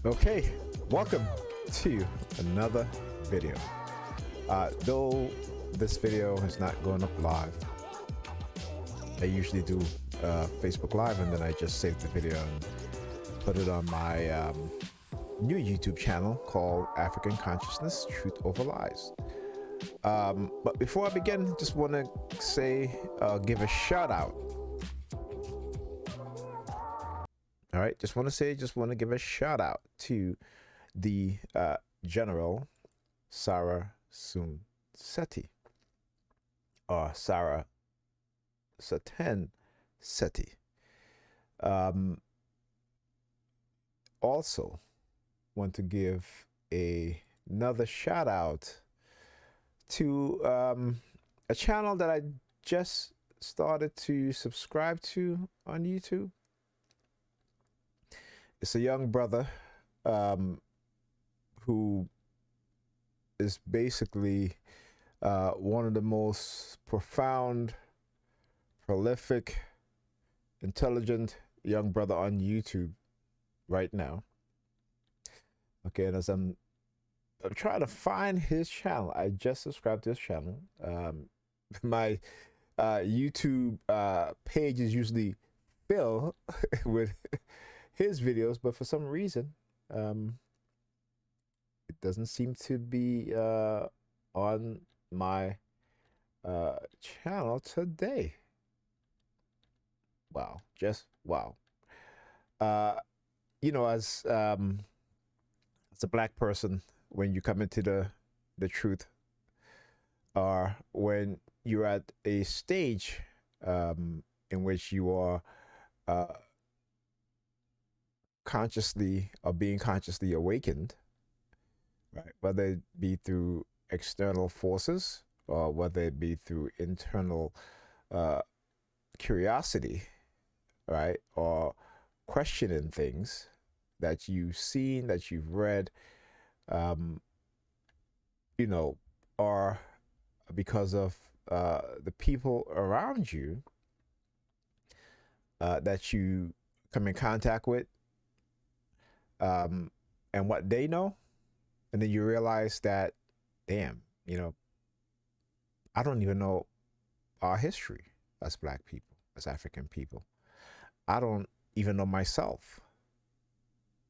Okay, welcome to another video. Though this video is not going up live, I usually do Facebook Live and then I just save the video and put it on my new YouTube channel called African Consciousness Truth Over Lies. But before I begin, just want to say, give a shout out. All right, just want to give a shout out to the General Sarah Soon Seti, or Sarah Saten Seti. Also, want to give another shout out to a channel that I just started to subscribe to on YouTube. It's a young brother who is basically one of the most profound, prolific, intelligent young brother on YouTube right now. Okay, and as I'm trying to find his channel, I just subscribed to his channel. My YouTube page is usually filled with his videos, but for some reason, it doesn't seem to be on my channel today. Wow, just wow. You know, as a black person, when you come into the truth, or when you're at a stage in which you are consciously or being consciously awakened, right? Whether it be through external forces or whether it be through internal curiosity, right? Or questioning things that you've seen, that you've read, you know, or because of the people around you that you come in contact with, and what they know, and then you realize that, damn, you know, I don't even know our history as black people, as African people. I don't even know myself,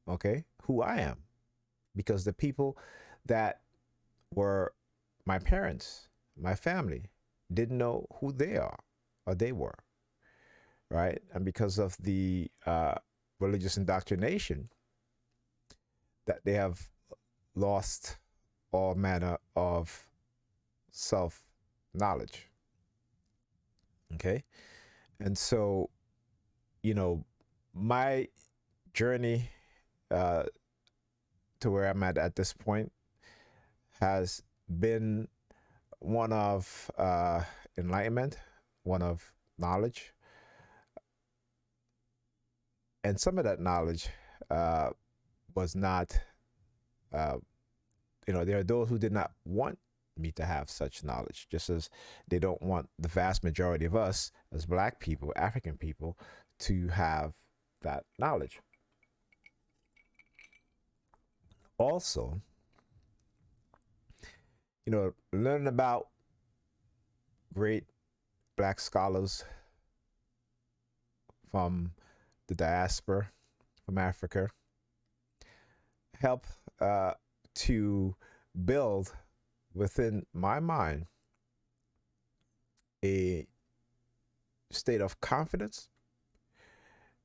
okay, who I am, because the people that were my parents, my family, didn't know who they are or they were, right? And because of the religious indoctrination, that they have lost all manner of self-knowledge. Okay? And so, you know, my journey to where I'm at this point has been one of enlightenment, one of knowledge. And some of that knowledge was not, you know, there are those who did not want me to have such knowledge, just as they don't want the vast majority of us as black people, African people, to have that knowledge. Also, you know, learning about great black scholars from the diaspora, from Africa, help to build within my mind a state of confidence,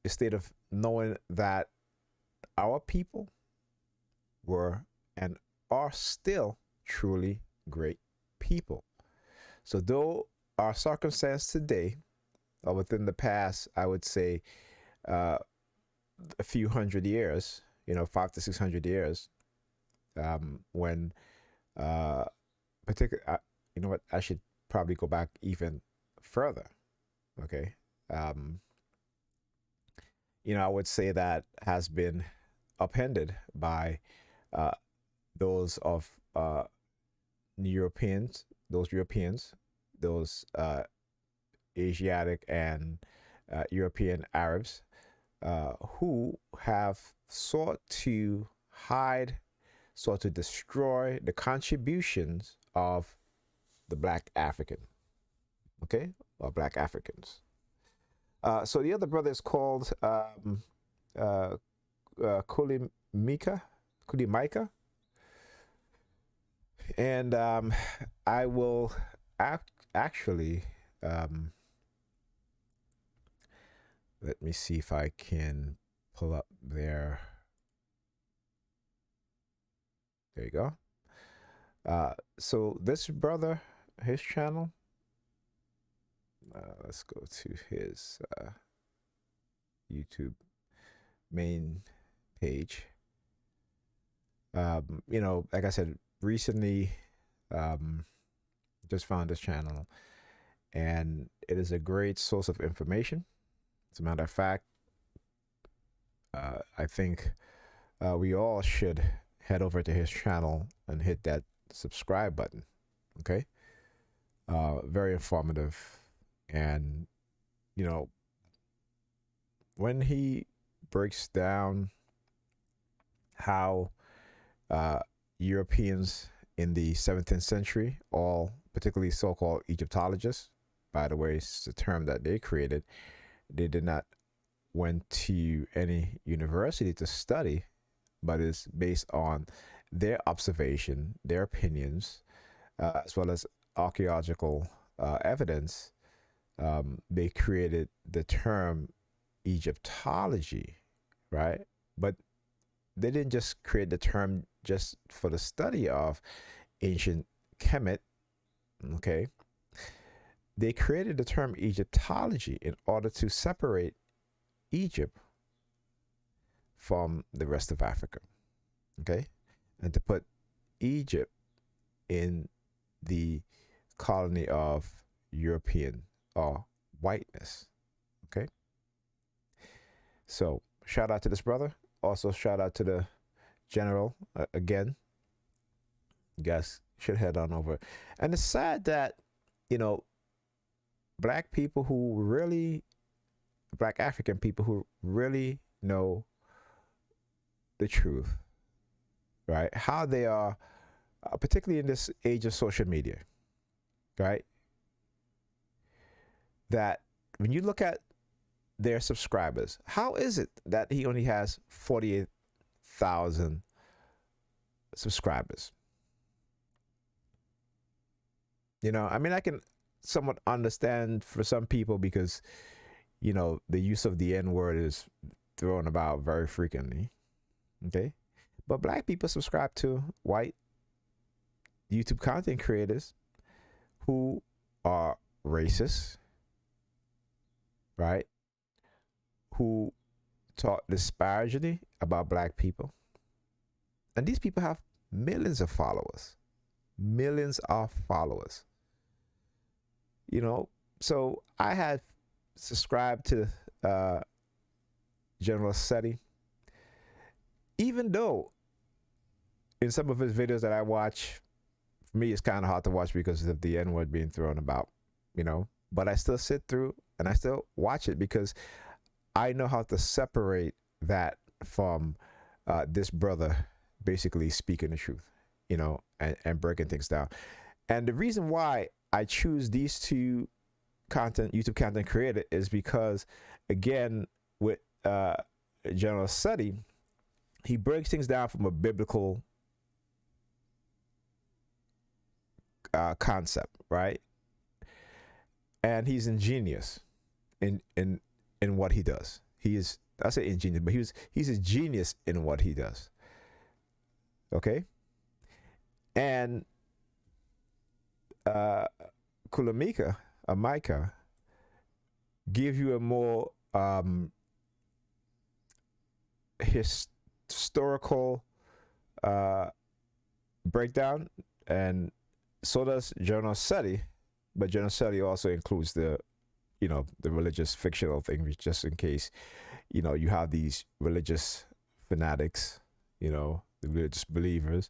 a state of knowing that our people were and are still truly great people. So though our circumstance today, or within the past, I would say a few hundred years, you know, 500 to 600 years, when particular, you know what, I should probably go back even further. Okay. You know, I would say that has been upended by those of Europeans, those Asiatic and European Arabs who have sought to hide, sought to destroy the contributions of the black African, okay, or black Africans. So the other brother is called uh, Kulimika, Kulimika, and I will actually let me see if I can pull up their. There you go. So this brother, his channel. Let's go to his YouTube main page. You know, like I said, recently just found this channel, and it is a great source of information. As a matter of fact, I think we all should head over to his channel and hit that subscribe button. Okay. Very informative. And, you know, when he breaks down how Europeans in the 17th century, all particularly so-called Egyptologists, by the way, it's a term that they created, they did not went to any university to study, but is based on their observation, their opinions, as well as archaeological evidence. They created the term Egyptology, right? But they didn't just create the term just for the study of ancient Kemet, okay? They created the term Egyptology in order to separate Egypt from the rest of Africa, okay? And to put Egypt in the colony of European or whiteness, okay? So shout out to this brother. Also shout out to the general again. You guys should head on over. And it's sad that, you know, black African people who really know the truth, right? How they are, particularly in this age of social media, right? That when you look at their subscribers, how is it that he only has 48,000 subscribers? You know, I mean, I can somewhat understand for some people because, you know, the use of the N word is thrown about very frequently. Okay. But black people subscribe to white YouTube content creators who are racist, right? Who talk disparagingly about black people. And these people have millions of followers. Millions of followers. You know, so I had subscribed to General Seti, even though in some of his videos that I watch, for me it's kind of hard to watch because of the N-word being thrown about, you know, but I still sit through and I still watch it because I know how to separate that from this brother basically speaking the truth, you know, and breaking things down. And the reason why I choose these two YouTube content creator is because, again, with General Seti, he breaks things down from a biblical concept, right? And he's ingenious in what he does. He is, I say ingenious, but he's a genius in what he does. Okay? And Kulamika, Micah, give you a more historical breakdown, and so does General Seti, but General Seti also includes the, you know, the religious fictional thing, just in case, you know, you have these religious fanatics, you know, the religious believers,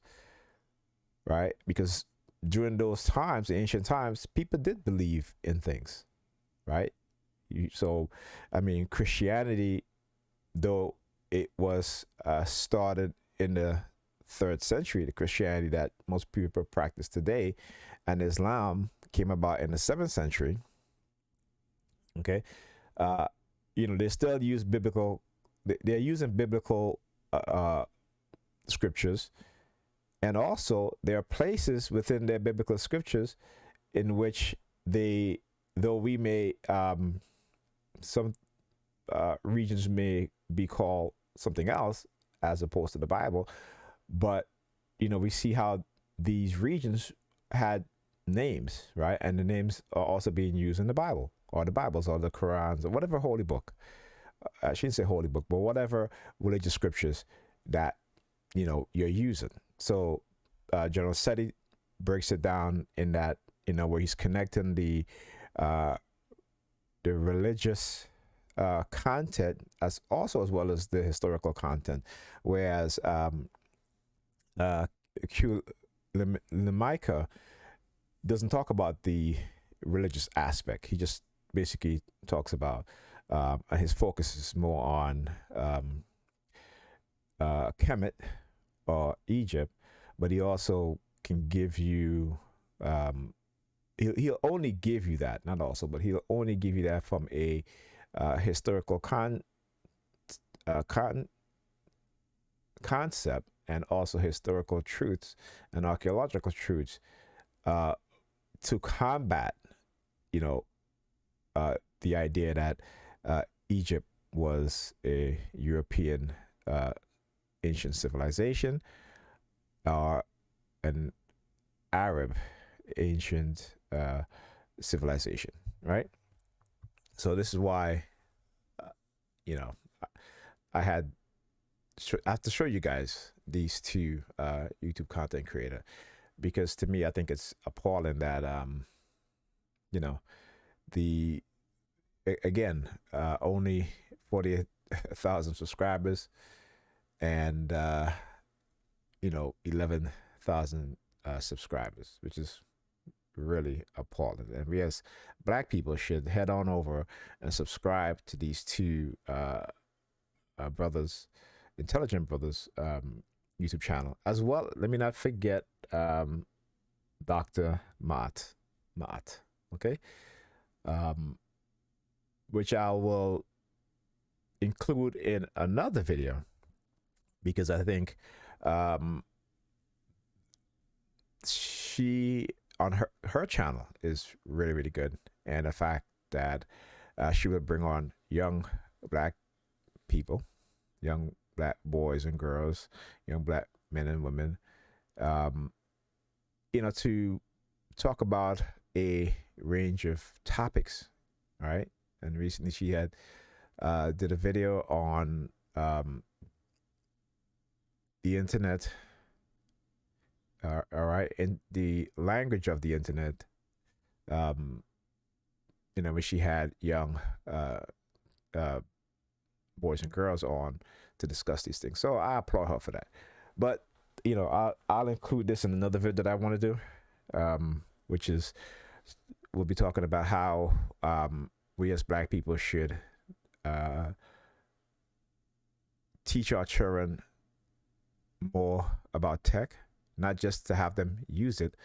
right? Because during those times, the ancient times, people did believe in things, right? So, I mean, Christianity, though it was started in the third century, the Christianity that most people practice today, and Islam came about in the seventh century. Okay, uh, they still use biblical. They're using biblical scriptures, and also there are places within their biblical scriptures in which they, though we may, some regions may be called something else as opposed to the Bible, but we see how these regions had names, right? And the names are also being used in the Bible, or the Bibles, or the Qurans, or whatever holy book. I shouldn't say holy book, but whatever religious scriptures that you're using. So General Seti breaks it down in that where he's connecting the religious content as well as the historical content, whereas Lemaika doesn't talk about the religious aspect. He just basically talks about his focus is more on Kemet or Egypt, but he also can give you he'll only give you that, not also, but he'll only give you that from a historical concept, and also historical truths and archaeological truths to combat, the idea that Egypt was a European ancient civilization, or an Arab ancient civilization, right? So this is why, I have to show you guys these two YouTube content creator, because to me, I think it's appalling that the again only 40,000 subscribers, and 11,000 subscribers, which is really appalling. And we as Black people should head on over and subscribe to these two brothers, intelligent brothers, YouTube channel as well. Let me not forget Dr. Maat, okay, which I will include in another video, because I think she on her channel is really, really good, and the fact that she would bring on young Black people, young Black boys and girls, young Black men and women, to talk about a range of topics, all right? And recently she had did a video on the internet, all right, in the language of the internet, when she had young boys and girls on to discuss these things. So I applaud her for that. But I'll include this in another video that I want to do, which is we'll be talking about how we as Black people should teach our children more about tech, not just to have them use it,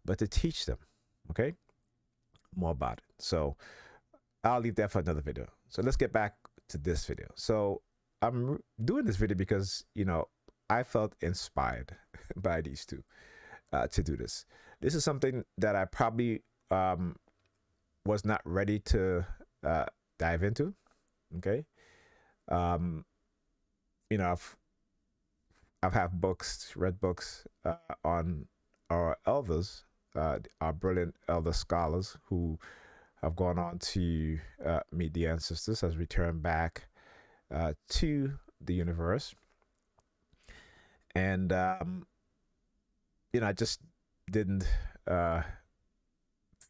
but to teach them, okay, more about it. So I'll leave that for another video. So let's get back to this video. So I'm doing this video because, I felt inspired by these two to do this. This is something that I probably was not ready to dive into, okay? I've had books, read books on our elders, our brilliant elder scholars who have gone on to meet the ancestors, has returned back to the universe. And, I just didn't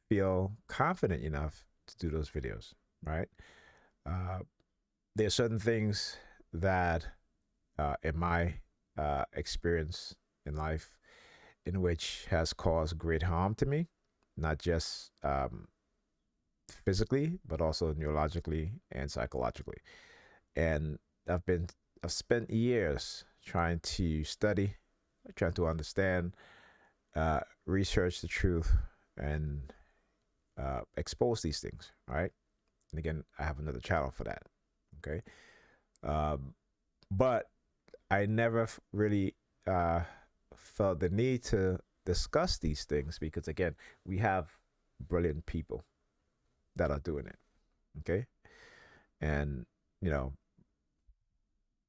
feel confident enough to do those videos, right? There are certain things that in my experience in life in which has caused great harm to me, not just physically, but also neurologically and psychologically. And I've spent years trying to study, trying to understand, research the truth, and expose these things. All right. And again, I have another channel for that. Okay. Um, but I never really felt the need to discuss these things because, again, we have brilliant people that are doing it. Okay. And, you know,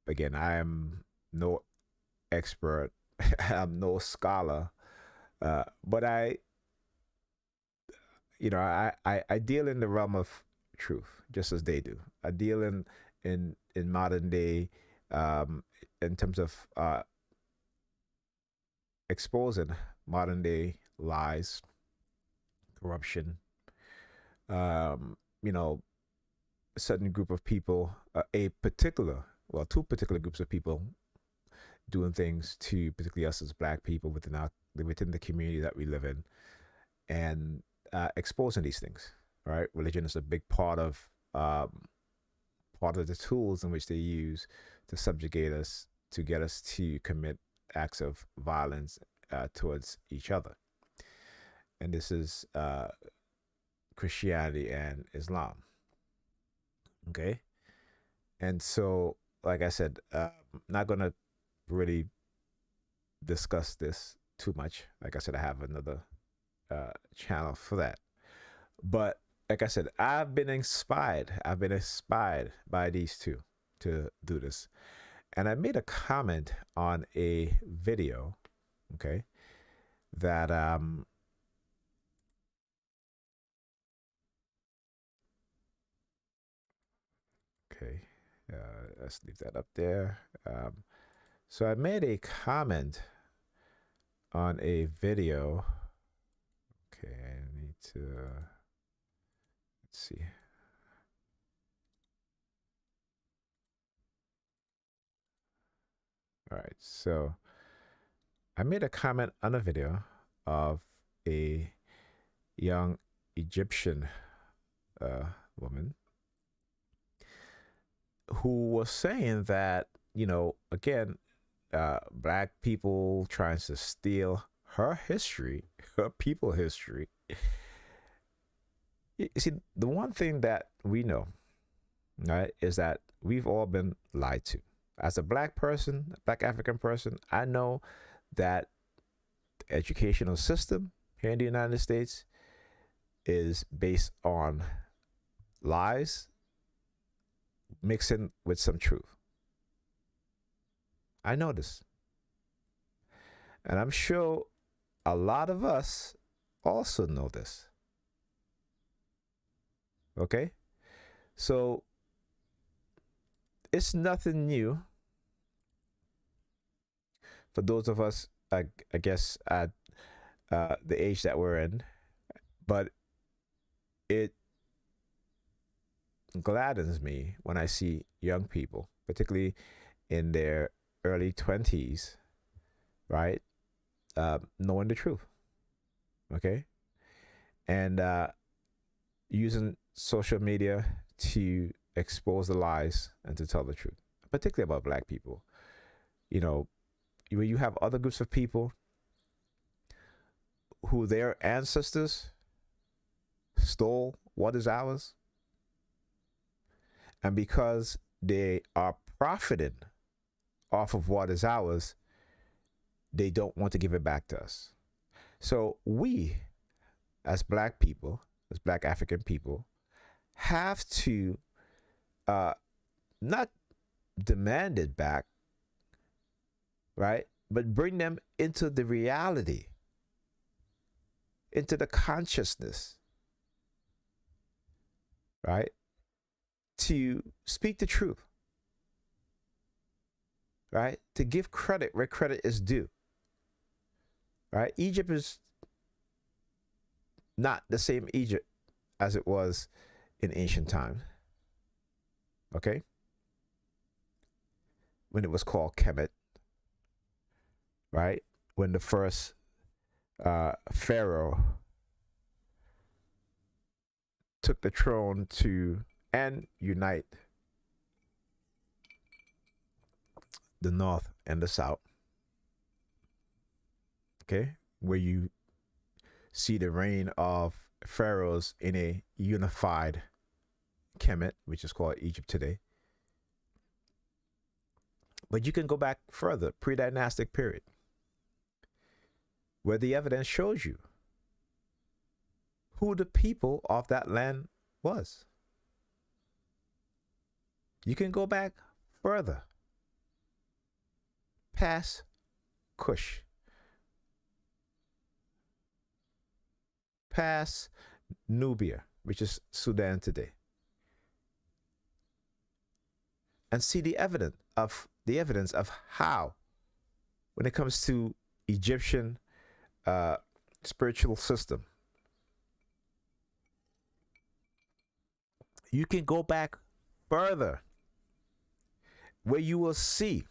again, I am no expert, I'm no scholar, but I deal in the realm of truth just as they do. I deal in modern day, um, in terms of exposing modern day lies, corruption, you know, a certain group of people, two particular groups of people doing things to particularly us as black people within the community that we live in, and exposing these things. Right, religion is a big part of the tools in which they use to subjugate us, to get us to commit acts of violence towards each other. And this is Christianity and Islam. Okay. And so, like I said, not going to really discuss this too much. Like I said, I have another channel for that. But like I said, I've been inspired. I've been inspired by these two to do this. And I made a comment on a video, okay, that okay, let's leave that up there. So I made a comment on a video. Okay, I need to let's see. All right, so I made a comment on a video of a young Egyptian woman who was saying that, again, black people trying to steal her history, her people history. You see, the one thing that we know, right, is that we've all been lied to. As a black person, a black African person, I know that the educational system here in the United States is based on lies mixing with some truth. I know this. And I'm sure a lot of us also know this. Okay? So it's nothing new for those of us, I guess, at the age that we're in. But it gladdens me when I see young people, particularly in their early 20s, right? Knowing the truth. Okay? And using social media to expose the lies and to tell the truth, particularly about black people. You know, when you have other groups of people who their ancestors stole what is ours, and because they are profiting off of what is ours, they don't want to give it back to us. So we, as black people, as black African people, have to not demand it back, right? But bring them into the reality, into the consciousness, right? To speak the truth, right? To give credit where credit is due, right? Egypt is not the same Egypt as it was in ancient times, okay? When it was called Kemet, right? When the first pharaoh took the throne to and unite the North and the South, okay, where you see the reign of pharaohs in a unified Kemet, which is called Egypt today. But you can go back further, pre-dynastic period, where the evidence shows you who the people of that land was. You can go back further, past Kush, past Nubia, which is Sudan today, and see the evidence of how, when it comes to Egyptian spiritual system, you can go back further, where you will see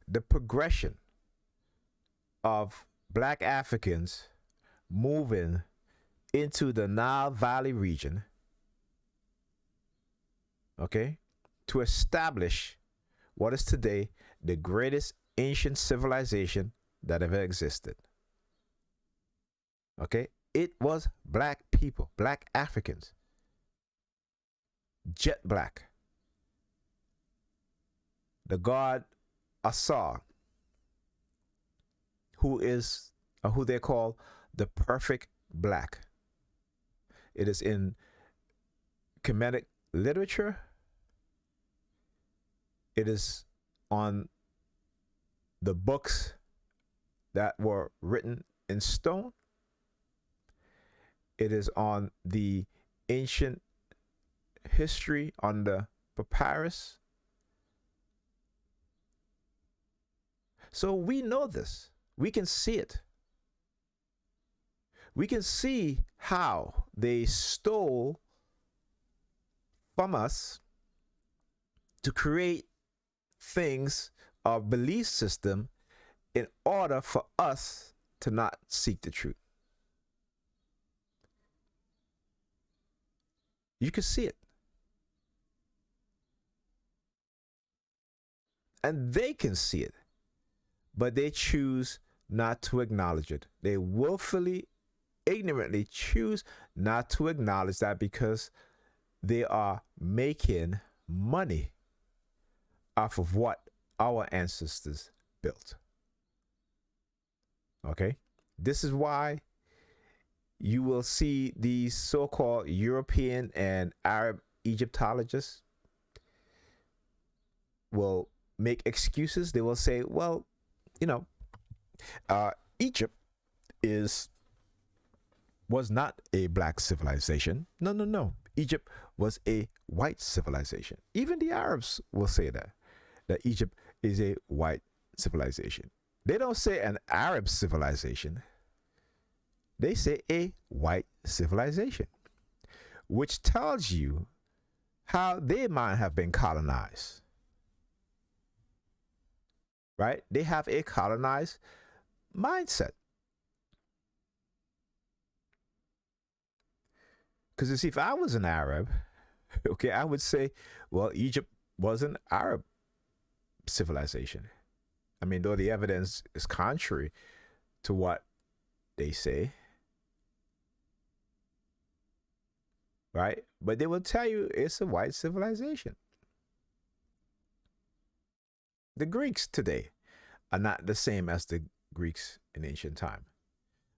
the progression of black Africans moving into the Nile Valley region, okay, to establish what is today the greatest ancient civilization that ever existed. Okay, it was black people, black Africans, jet black. The god Asar, who they call the perfect black. It is in Kemetic literature. It is on the books that were written in stone. It is on the ancient history on the papyrus. So we know this. We can see it. We can see how they stole from us to create things, our belief system, in order for us to not seek the truth. You can see it. And they can see it, but they choose not to acknowledge it. They willfully, ignorantly choose not to acknowledge that because they are making money off of what our ancestors built. Okay? This is why you will see these so-called European and Arab Egyptologists will make excuses. They will say, well, Egypt was not a black civilization. No. Egypt was a white civilization. Even the Arabs will say that Egypt is a white civilization. They don't say an Arab civilization. They say a white civilization, which tells you how they might have been colonized. Right? They have a colonized mindset. Because you see, if I was an Arab, okay, I would say, well, Egypt was an Arab civilization. I mean, though the evidence is contrary to what they say, right? But they will tell you it's a white civilization. The Greeks today are not the same as the Greeks in ancient time.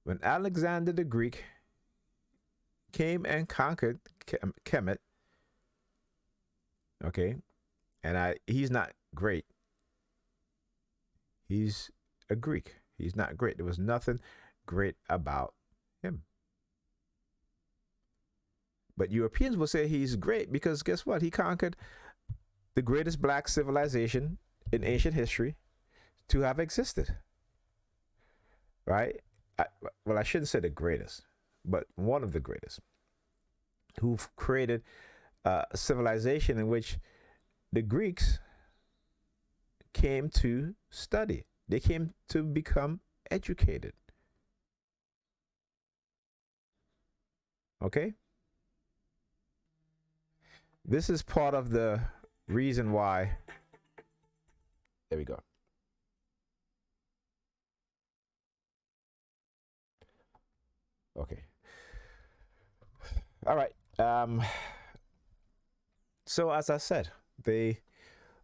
When Alexander the Greek came and conquered Kemet, okay, and he's not great. He's a Greek. He's not great. There was nothing great about him. But Europeans will say he's great because guess what? He conquered the greatest black civilization in ancient history to have existed. Right? I shouldn't say the greatest, but one of the greatest, who've created a civilization in which the Greeks came to study. They came to become educated. Okay? This is part of the reason why There we go. Okay. All right. So as I said, they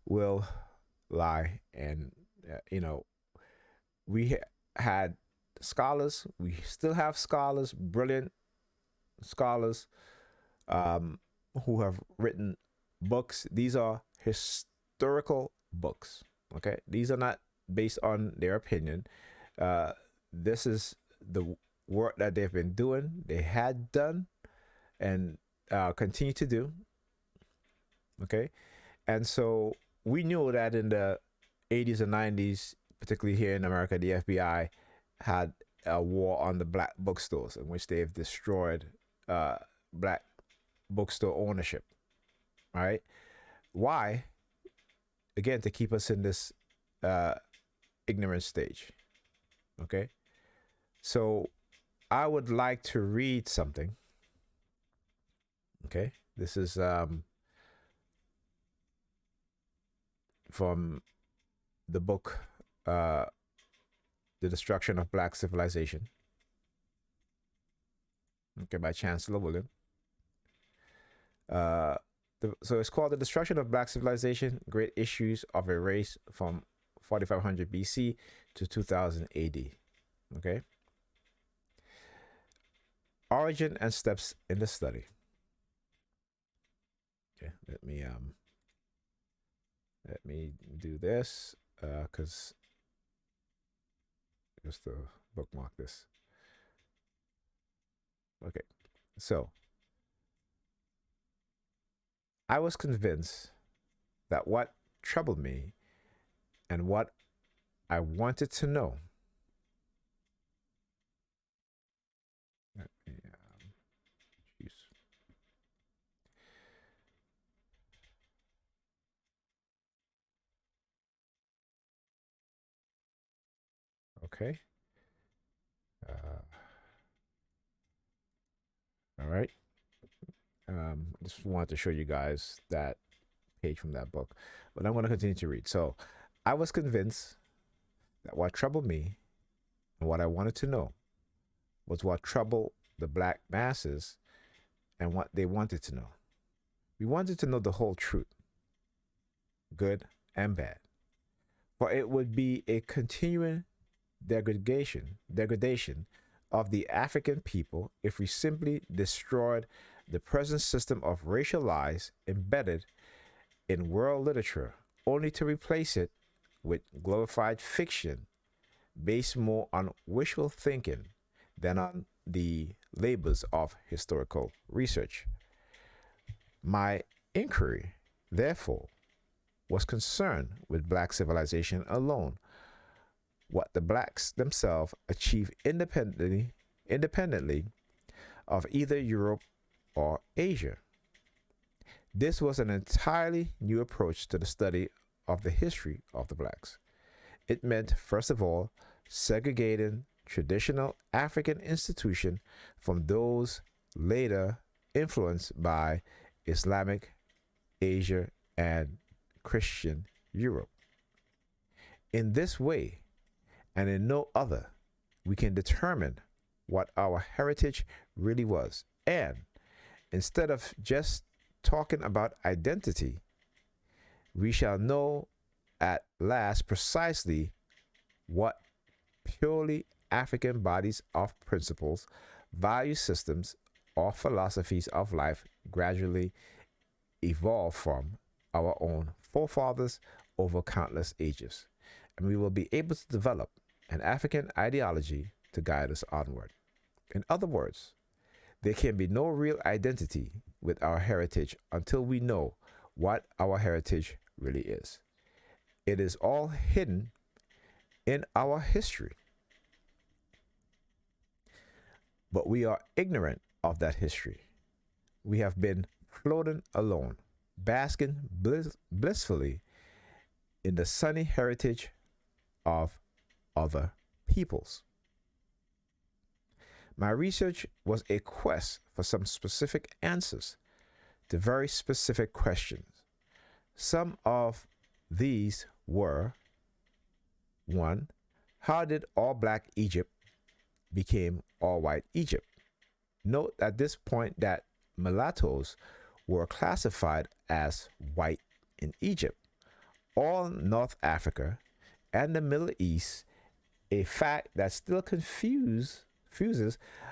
will lie, and we had scholars. We still have scholars, brilliant scholars, um, who have written books. These are historical books. Okay, these are not based on their opinion. Uh, this is the work that they've been doing. They had done and continue to do. Okay, and so we knew that in the 80s and 90s, particularly here in America, the FBI had a war on the black bookstores in which they've destroyed uh, black bookstore ownership. Right? Why? Again, to keep us in this uh, ignorant stage. Okay. So I would like to read something. Okay. This is from the book uh, The Destruction of Black Civilization. Okay, by Chancellor William. Uh, so it's called The Destruction of Black Civilization, Great Issues of a Race from 4500 BC to 2000 AD. Okay. Origin and steps in the study. Okay, let me do this because just to bookmark this. Okay, so I was convinced that what troubled me and what I wanted to know. Okay. All right. Just wanted to show you guys that page from that book, but I'm going to continue to read. So, I was convinced that what troubled me and what I wanted to know was what troubled the black masses and what they wanted to know. We wanted to know the whole truth, good and bad, for it would be a continuing degradation of the African people if we simply destroyed the present system of racial lies embedded in world literature, only to replace it with glorified fiction based more on wishful thinking than on the labors of historical research. My inquiry, therefore, was concerned with black civilization alone, what the blacks themselves achieved independently of either Europe or Asia. This was an entirely new approach to the study of the history of the blacks. It meant, first of all, segregating traditional African institutions from those later influenced by Islamic Asia and Christian Europe. In this way, and in no other, we can determine what our heritage really was. And instead of just talking about identity, we shall know at last precisely what purely African bodies of principles, value systems, or philosophies of life gradually evolved from our own forefathers over countless ages. And we will be able to develop an African ideology to guide us onward. In other words, there can be no real identity with our heritage until we know what our heritage really is. It is all hidden in our history. But we are ignorant of that history. We have been floating alone, basking blissfully in the sunny heritage of other peoples. My research was a quest for some specific answers to very specific questions. Some of these were one, how did all black Egypt became all white Egypt? Note at this point that mulattoes were classified as white in Egypt, all North Africa, and the Middle East, a fact that still confuses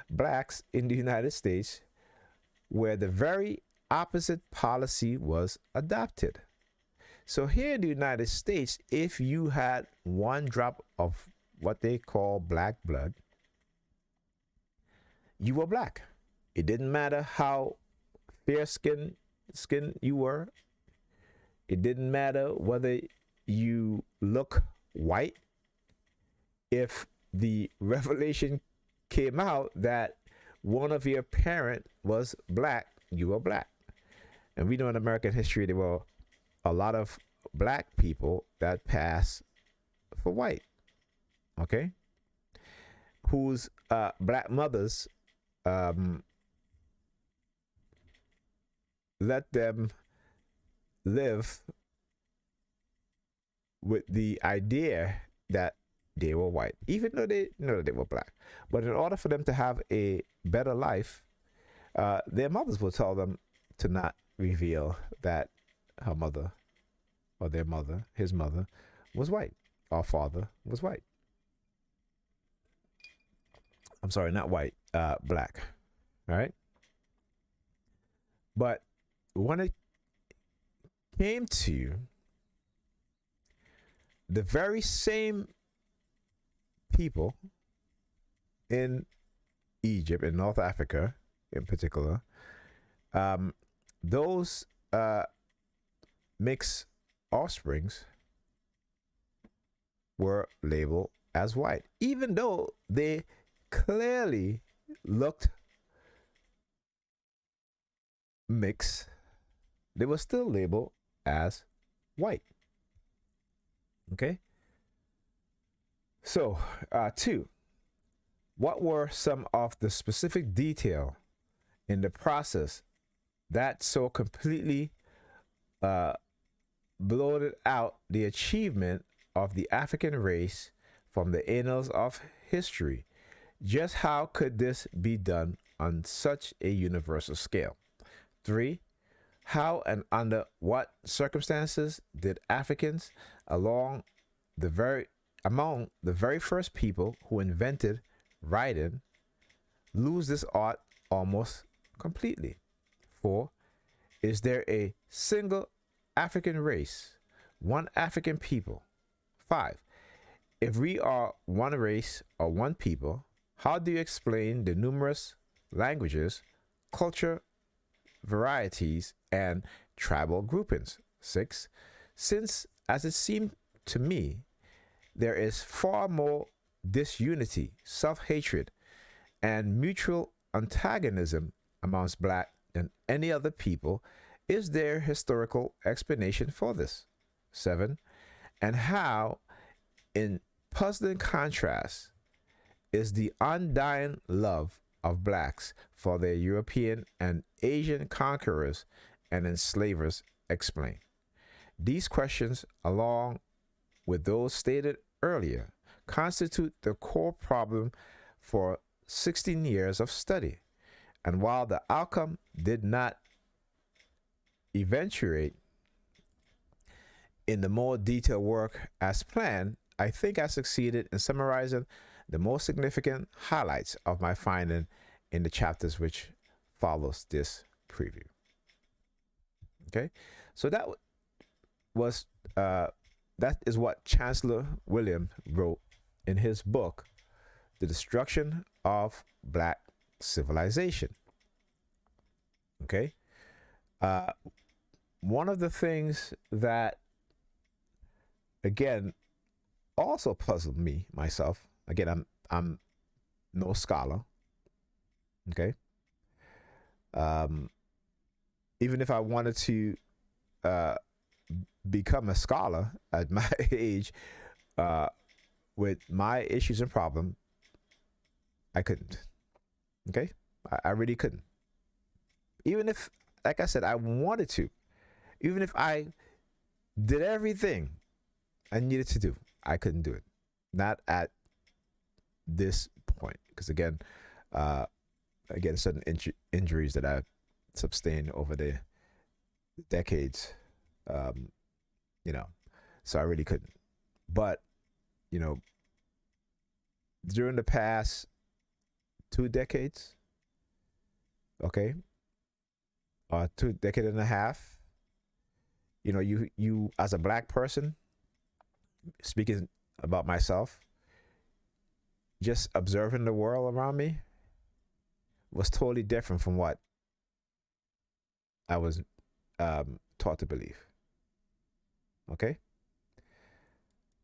blacks in the United States, where the very opposite policy was adopted. So here in the United States, if you had one drop of what they call black blood, you were black. It didn't matter how fair skin you were. It didn't matter whether you look white. If the revelation came out that one of your parent was black, you were black. And we know in American history there were a lot of black people that passed for white, okay, whose black mothers let them live with the idea that they were white, even though they know that they were black. But in order for them to have a better life, their mothers will tell them to not reveal that her mother or their mother, his mother, was white. Our father was white. I'm sorry, not white, black. All right. But when it came to the very same people in Egypt, in North Africa in particular, those mixed offsprings were labeled as white, even though they clearly looked mixed. They were still labeled as white. Okay. So, two, what were some of the specific detail in the process that so completely bloated out the achievement of the African race from the annals of history? Just how could this be done on such a universal scale? Three, how and under what circumstances did Africans among the very first people who invented writing lose this art almost completely? Four, is there a single African race, one African people? Five, if we are one race or one people, how do you explain the numerous languages, culture, varieties, and tribal groupings? Six, since, as it seemed to me, there is far more disunity, self-hatred, and mutual antagonism amongst black than any other people, is there historical explanation for this? Seven, and how, in puzzling contrast, is the undying love of blacks for their European and Asian conquerors and enslavers explained? These questions, along with those stated earlier, constitute the core problem for 16 years of study. And while the outcome did not eventuate in the more detailed work as planned, I think I succeeded in summarizing the most significant highlights of my finding in the chapters which follows this preview. Okay, so that is what Chancellor Williams wrote in his book, The Destruction of Black Civilization. Okay, one of the things that, again, also puzzled me myself. Again, I'm no scholar. Okay. Even if I wanted to become a scholar at my age, with my issues and problem, I couldn't. Okay, I really couldn't. Even if, like I said, I wanted to, even if I did everything I needed to do, I couldn't do it. not at this point, because uh, again, certain injuries that I've sustained over the decades, um, you know, so I really couldn't. But you know, during the past 2 decades, okay, 2 decade and a half, you as a black person, speaking about myself, just observing the world around me was totally different from what I was taught to believe. Okay,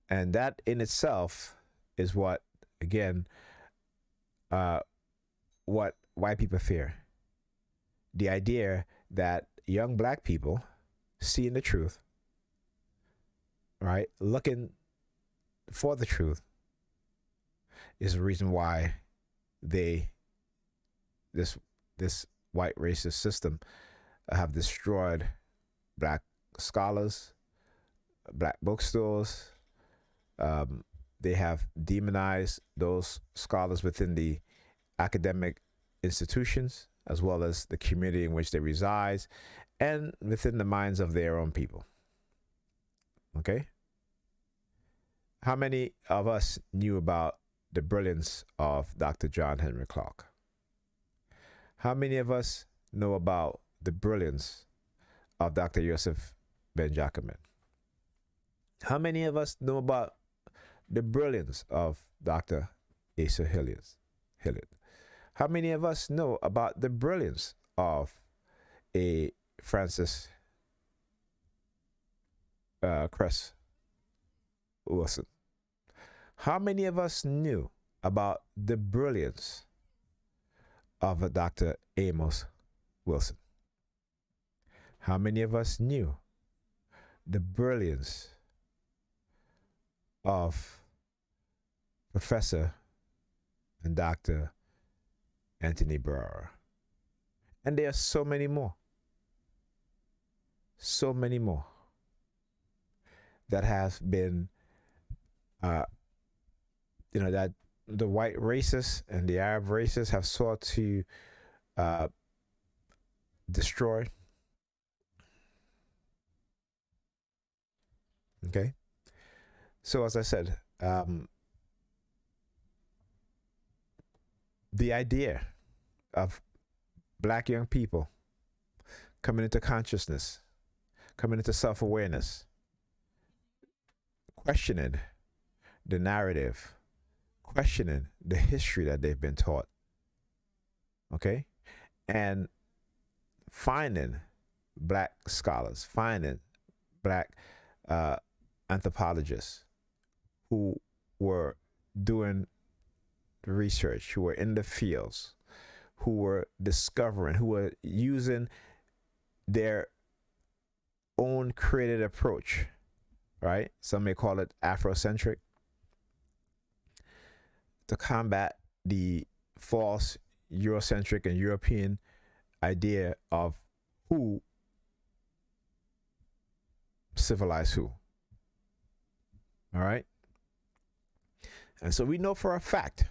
and that in itself is what, again, uh, what white people fear: the idea that young black people seeing the truth, right, looking for the truth, is the reason why they this this white racist system have destroyed black scholars, black bookstores. They have demonized those scholars within the academic institutions, as well as the community in which they reside, and within the minds of their own people. Okay? How many of us knew about the brilliance of Dr. John Henry Clark? How many of us know about the brilliance of Dr. Joseph Benjamin? How many of us know about the brilliance of Dr. Asa Hilliard? How many of us know about the brilliance of a Francis Cress Wilson? How many of us knew about the brilliance of a Dr. Amos Wilson? How many of us knew the brilliance of Professor and Dr. Anthony Brower? And there are so many more that have been, that the white racists and the Arab racists have sought to destroy. Okay, so as I said, the idea of black young people coming into consciousness, coming into self-awareness, questioning the narrative, questioning the history that they've been taught, okay, and finding black scholars, finding black anthropologists who were doing research, who were in the fields, who were discovering, who were using their own created approach, right? Some may call it Afrocentric, to combat the false Eurocentric and European idea of who civilized who. All right? And so we know for a fact,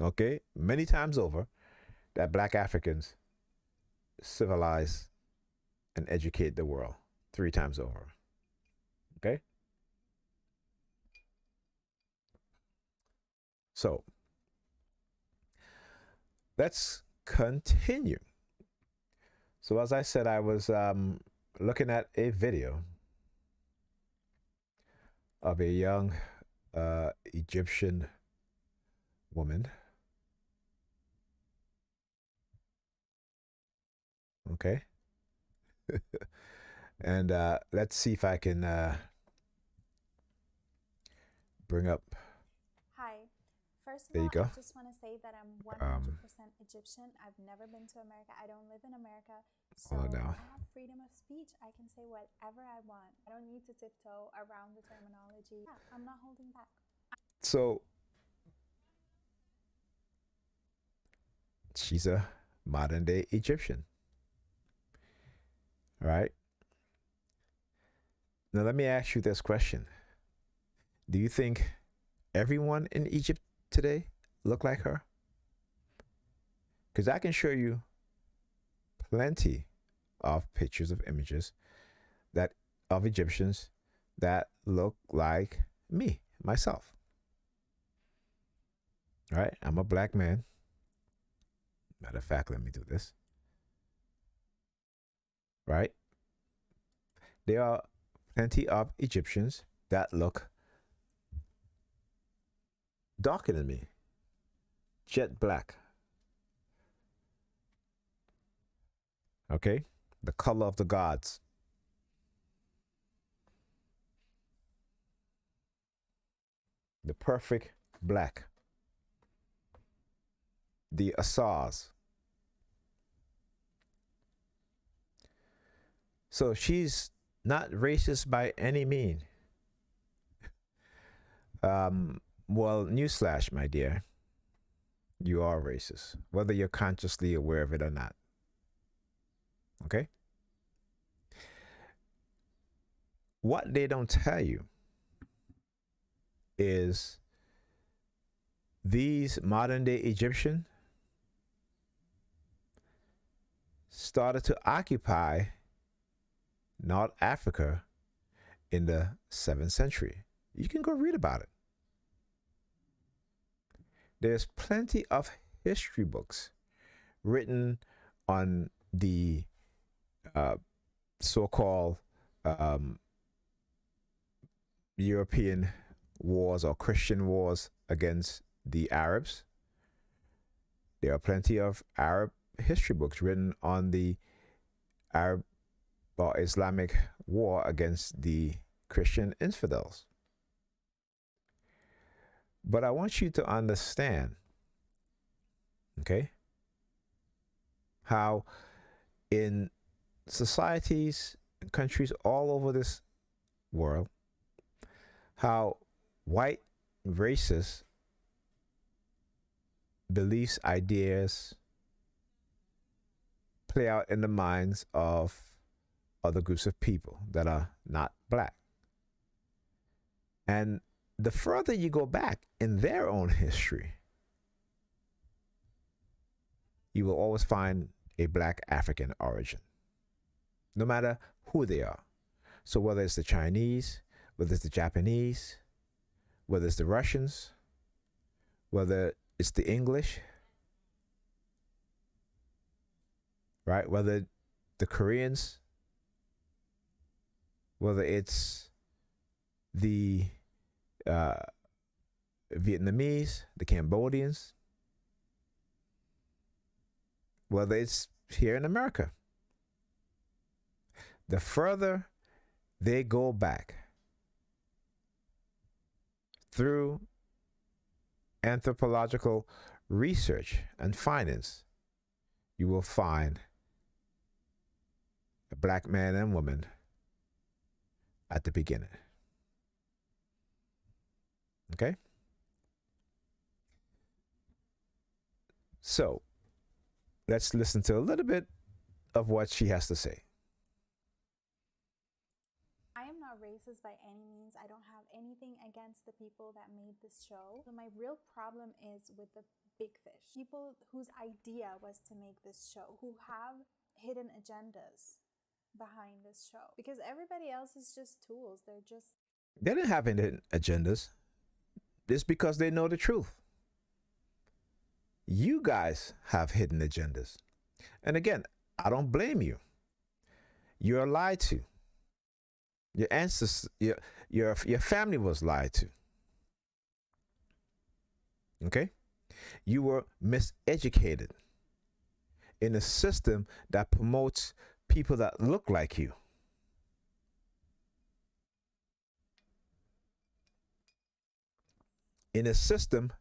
okay, many times over, that black Africans civilize and educate the world 3 times over. Okay? So let's continue. So as I said, I was looking at a video of a young Egyptian woman. Okay. And let's see if I can bring up. Hi. First of There you all, go. I just want to say that I'm 100% Egyptian. I've never been to America. I don't live in America. So Hold on now. I have freedom of speech. I can say whatever I want. I don't need to tiptoe around the terminology. Yeah, I'm not holding back. So she's a modern day Egyptian. All right. Now let me ask you this question. Do you think everyone in Egypt today look like her? Because I can show you plenty of pictures of images that of Egyptians that look like me, myself. All right, I'm a black man. Matter of fact, let me do this. Right? There are plenty of Egyptians that look darker than me, jet black. Okay? The color of the gods. The perfect black. The Asars. So she's not racist by any mean. Well, newsflash, my dear. You are racist, whether you're consciously aware of it or not. Okay? What they don't tell you is these modern day Egyptians started to occupy North Africa in the 7th century. You can go read about it. There's plenty of history books written on the so-called European wars or Christian wars against the Arabs. There are plenty of Arab history books written on the Arab or Islamic war against the Christian infidels. But I want you to understand, okay, how in societies and countries all over this world, how white racist beliefs, ideas play out in the minds of other groups of people that are not black. And the further you go back in their own history, you will always find a black African origin, no matter who they are. So whether it's the Chinese, whether it's the Japanese, whether it's the Russians, whether it's the English, right? Whether the Koreans, whether it's the Vietnamese, the Cambodians, whether it's here in America. The further they go back through anthropological research and findings, you will find a black man and woman at the beginning. Okay? So, let's listen to a little bit of what she has to say. I am not racist by any means. I don't have anything against the people that made this show. So my real problem is with the big fish. People whose idea was to make this show, who have hidden agendas behind this show. Because everybody else is just tools. They didn't have any agendas. It's because they know the truth. You guys have hidden agendas. And again, I don't blame you. You're lied to. Your ancestors, your family was lied to. Okay? You were miseducated in a system that promotes people that look like you. In a system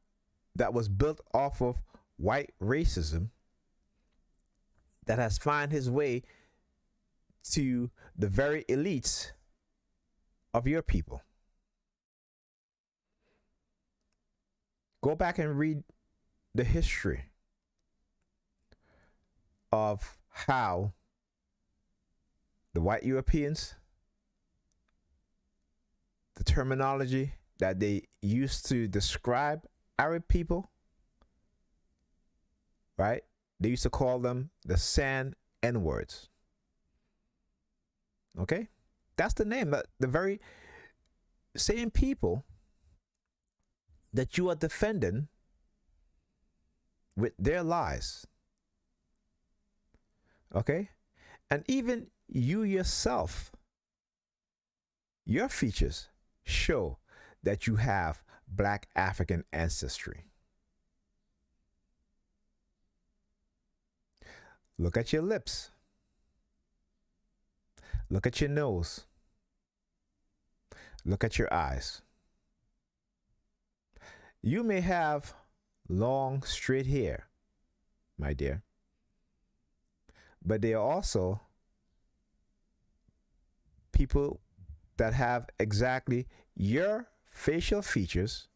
that was built off of white racism that has found his way to the very elites of your people. Go back and read the history of how the white Europeans, the terminology that they used to describe Arab people, right? They used to call them the sand N words. Okay? That's the name. The very same people that you are defending with their lies. Okay? And even you yourself, your features show that you have black African ancestry. Look at your lips. Look at your nose. Look at your eyes. You may have long, straight hair, my dear, but there are also people that have exactly your facial features,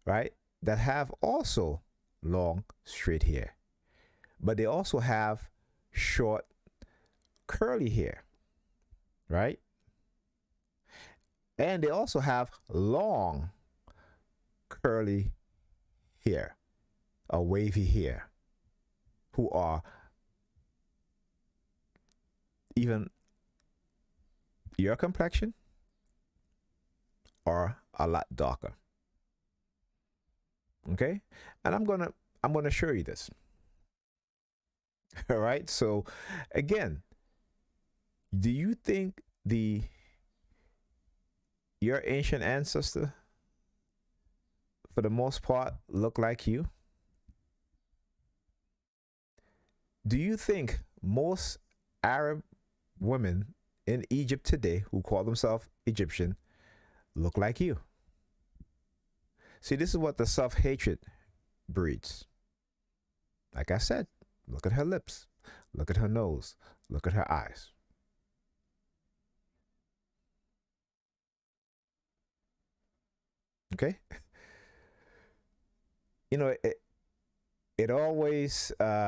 right? That have also long, straight hair, but they also have short, curly hair, right? And they also have long, curly hair, or wavy hair, who are even your complexion or a lot darker. Okay? And I'm gonna show you this. All right? So again, do you think your ancient ancestor for the most part look like you? Do you think most Arab women in Egypt today who call themselves Egyptian look like you? See, this is what the self-hatred breeds. Like I said, look at her lips, look at her nose, look at her eyes. Okay? You know, it always I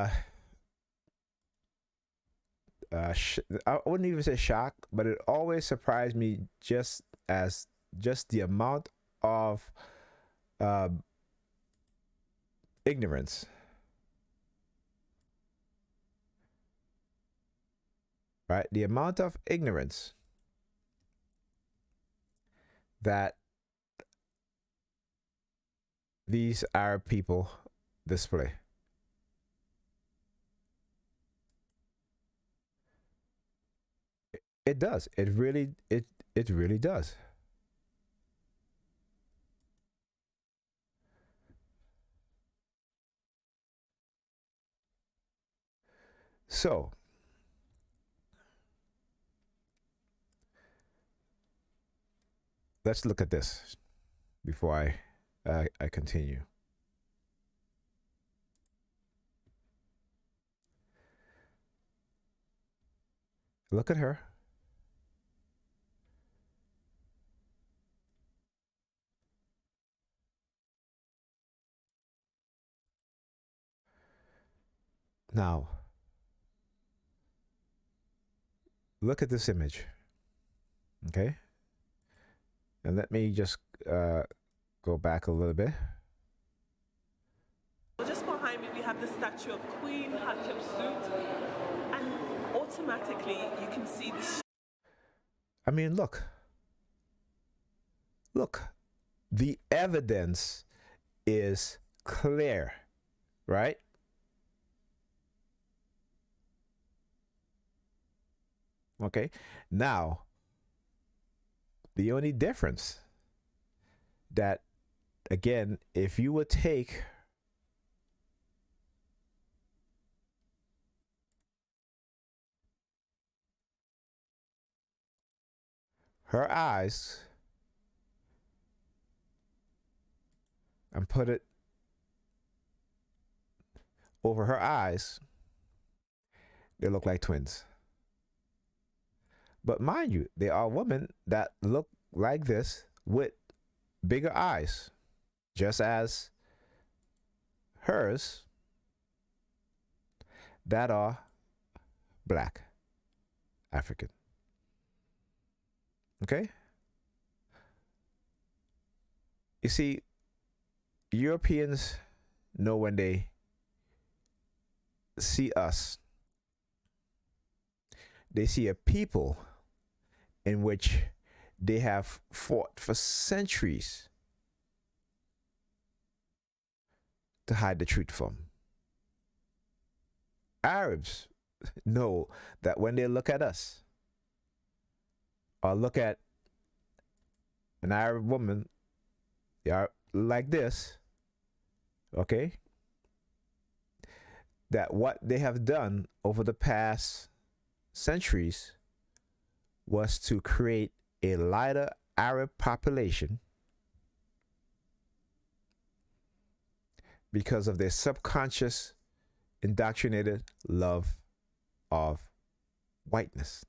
wouldn't even say shock, but it always surprised me just the amount of uh, ignorance, right? The amount of ignorance that these Arab people display. It does. It really does. So, let's look at this before I continue. Look at her. Now, look at this image. Okay? And let me just go back a little bit. Just behind me, we have the statue of Queen Hatshepsut, and automatically you can see the. I mean, look. Look. The evidence is clear, right? Okay. Now, the only difference that, again, if you would take her eyes and put it over her eyes, they look like twins. But mind you, there are women that look like this with bigger eyes, just as hers, that are black, African. Okay? You see, Europeans know when they see us, they see a people in which they have fought for centuries to hide the truth from. Arabs know that when they look at us or look at an Arab woman, they are like this, okay? That what they have done over the past centuries was to create a lighter Arab population because of their subconscious indoctrinated love of whiteness.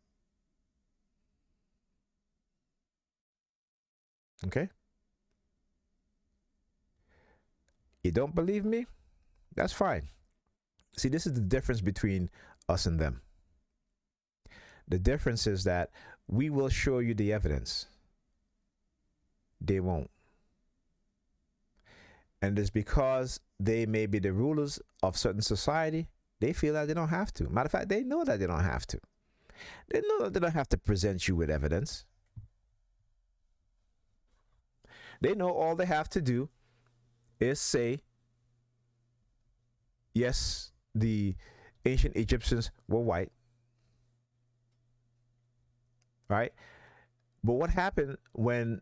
Okay? You don't believe me? That's fine. See, this is the difference between us and them. The difference is that we will show you the evidence. They won't. And it's because they may be the rulers of certain society, they feel that they don't have to. Matter of fact, they know that they don't have to. They know that they don't have to present you with evidence. They know all they have to do is say, yes, the ancient Egyptians were white. Right? But what happened when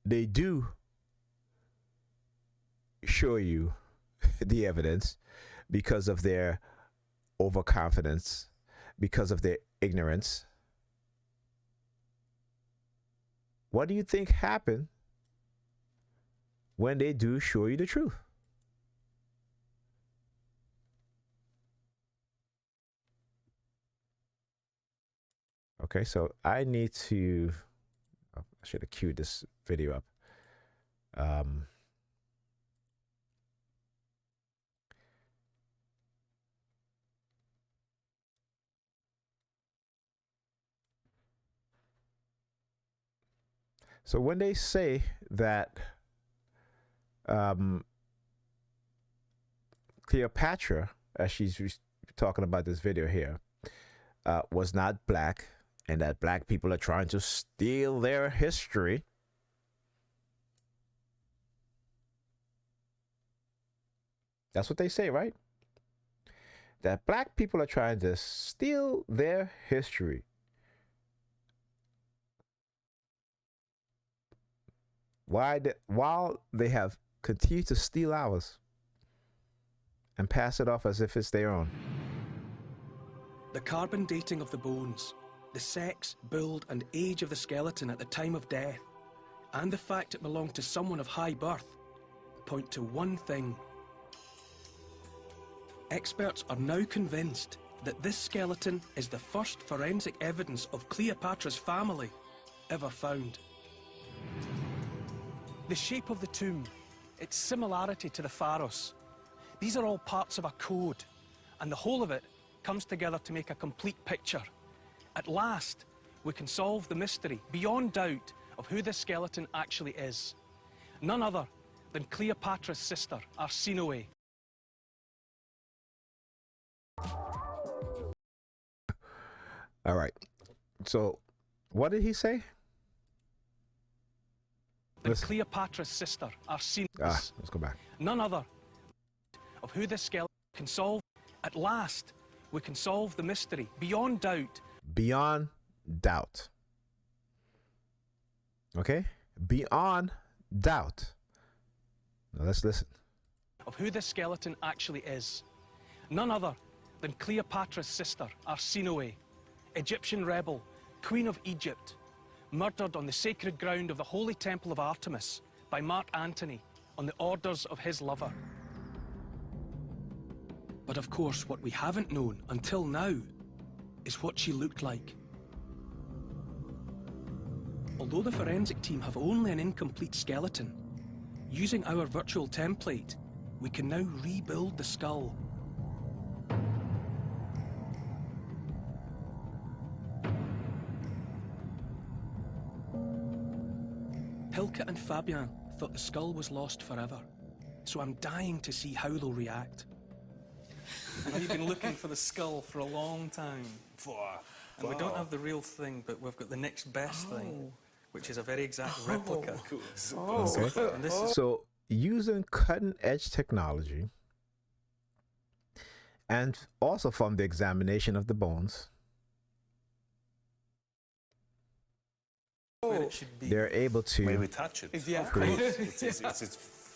they do show you the evidence because of their overconfidence, because of their ignorance? What do you think happened when they do show you the truth? Okay, so I need to, I should have queued this video up. So when they say that Cleopatra, as she's talking about this video here, was not black, and that black people are trying to steal their history, that's what they say, right? That black people are trying to steal their history. While they have continued to steal ours and pass it off as if it's their own. The carbon dating of the bones, the sex, build and age of the skeleton at the time of death, and the fact it belonged to someone of high birth, point to one thing. Experts are now convinced that this skeleton is the first forensic evidence of Cleopatra's family ever found. The shape of the tomb, its similarity to the Pharaohs, these are all parts of a code, and the whole of it comes together to make a complete picture. At last, we can solve the mystery, beyond doubt, of who this skeleton actually is. None other than Cleopatra's sister, Arsinoe. All right. So, what did he say? Cleopatra's sister, Arsinoe. Let's go back. None other of who this skeleton can solve. At last, we can solve the mystery, beyond doubt. Beyond doubt. Okay? Beyond doubt. Now let's listen. Of who this skeleton actually is. None other than Cleopatra's sister, Arsinoe, Egyptian rebel, Queen of Egypt, murdered on the sacred ground of the Holy Temple of Artemis by Mark Antony on the orders of his lover. But of course, what we haven't known until now is what she looked like. Although the forensic team have only an incomplete skeleton, using our virtual template, we can now rebuild the skull. Hilke and Fabien thought the skull was lost forever. So I'm dying to see how they'll react. We've been looking for the skull for a long time. And we don't have the real thing, but we've got the next best thing, which is a very exact replica. Okay. And this is So using cutting edge technology and also from the examination of the bones, where it should be. they're able to May we touch it? Yeah, of create It's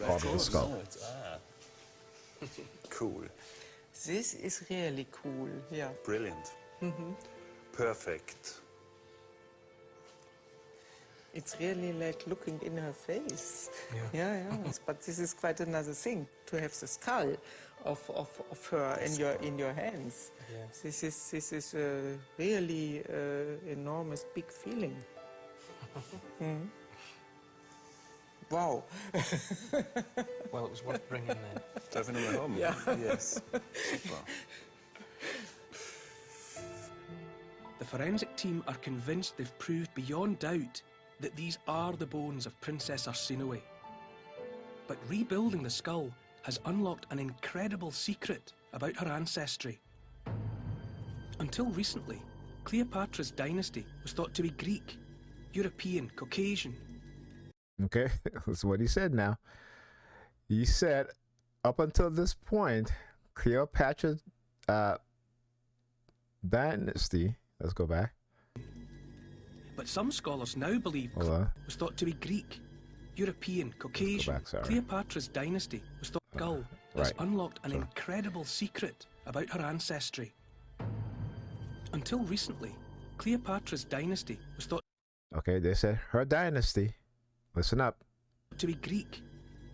part of the skull. Cool. This is really cool, yeah. Brilliant. Perfect. It's really like looking in her face. Yeah, But this is quite another thing, to have the skull of her in your hands. Yes. This is a really enormous, big feeling. Wow. Well, it was worth bringing then. Definitely home. Yeah. Yes. Super. The forensic team are convinced they've proved beyond doubt that these are the bones of Princess Arsinoe. But rebuilding the skull has unlocked an incredible secret about her ancestry. Until recently, Cleopatra's dynasty was thought to be Greek, European, Caucasian. Okay, that's what he said now. He said up until this point, Cleopatra's dynasty, let's go back. But some scholars now believe Hold on. was thought to be Greek, European, Caucasian. back, sorry. Cleopatra's dynasty was thought skull has right. unlocked an Sorry. incredible secret about her ancestry. Until recently, Cleopatra's dynasty was thought Okay, they said her dynasty. Listen up. to be Greek,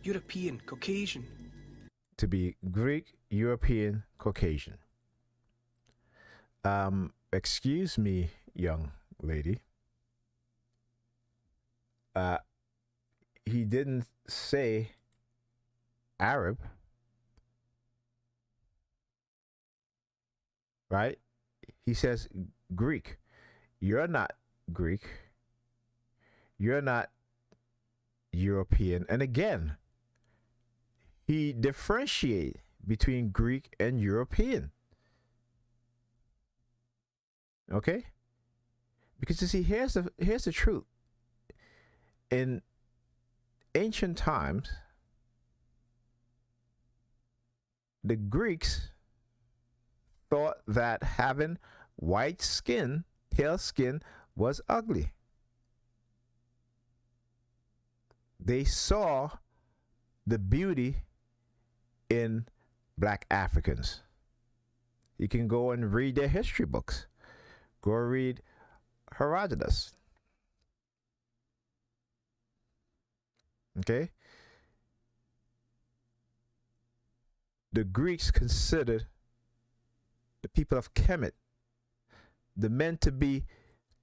European, Caucasian. To be Greek, European, Caucasian. Excuse me, young lady. He didn't say Arab, right? He says Greek. You're not Greek. You're not European. And again, he differentiate between Greek and European. Okay? Because you see, here's the truth. In ancient times, the Greeks thought that having white skin, pale skin, was ugly. They saw the beauty in black Africans. You can go and read their history books. Go read Herodotus. Okay? The Greeks considered the people of Kemet, the men, to be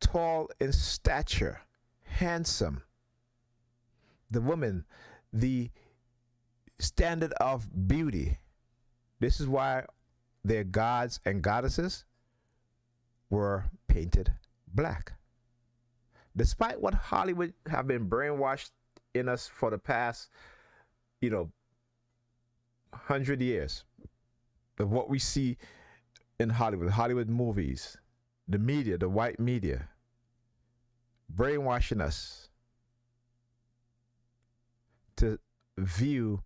tall in stature, handsome. The women, the standard of beauty. This is why their gods and goddesses were painted black. Despite what Hollywood have been brainwashed in us for the past, 100 years of what we see in Hollywood movies, the media, the white media, brainwashing us to view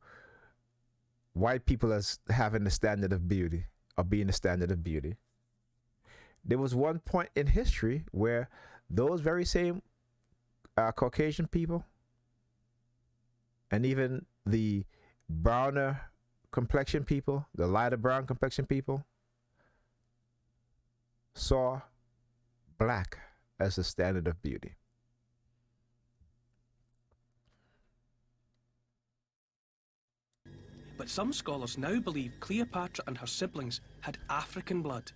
white people as having the standard of beauty, or being the standard of beauty. There was one point in history where those very same Caucasian people, and even the browner complexion people, the lighter brown complexion people, saw black as the standard of beauty. But some scholars now believe Cleopatra and her siblings had African blood.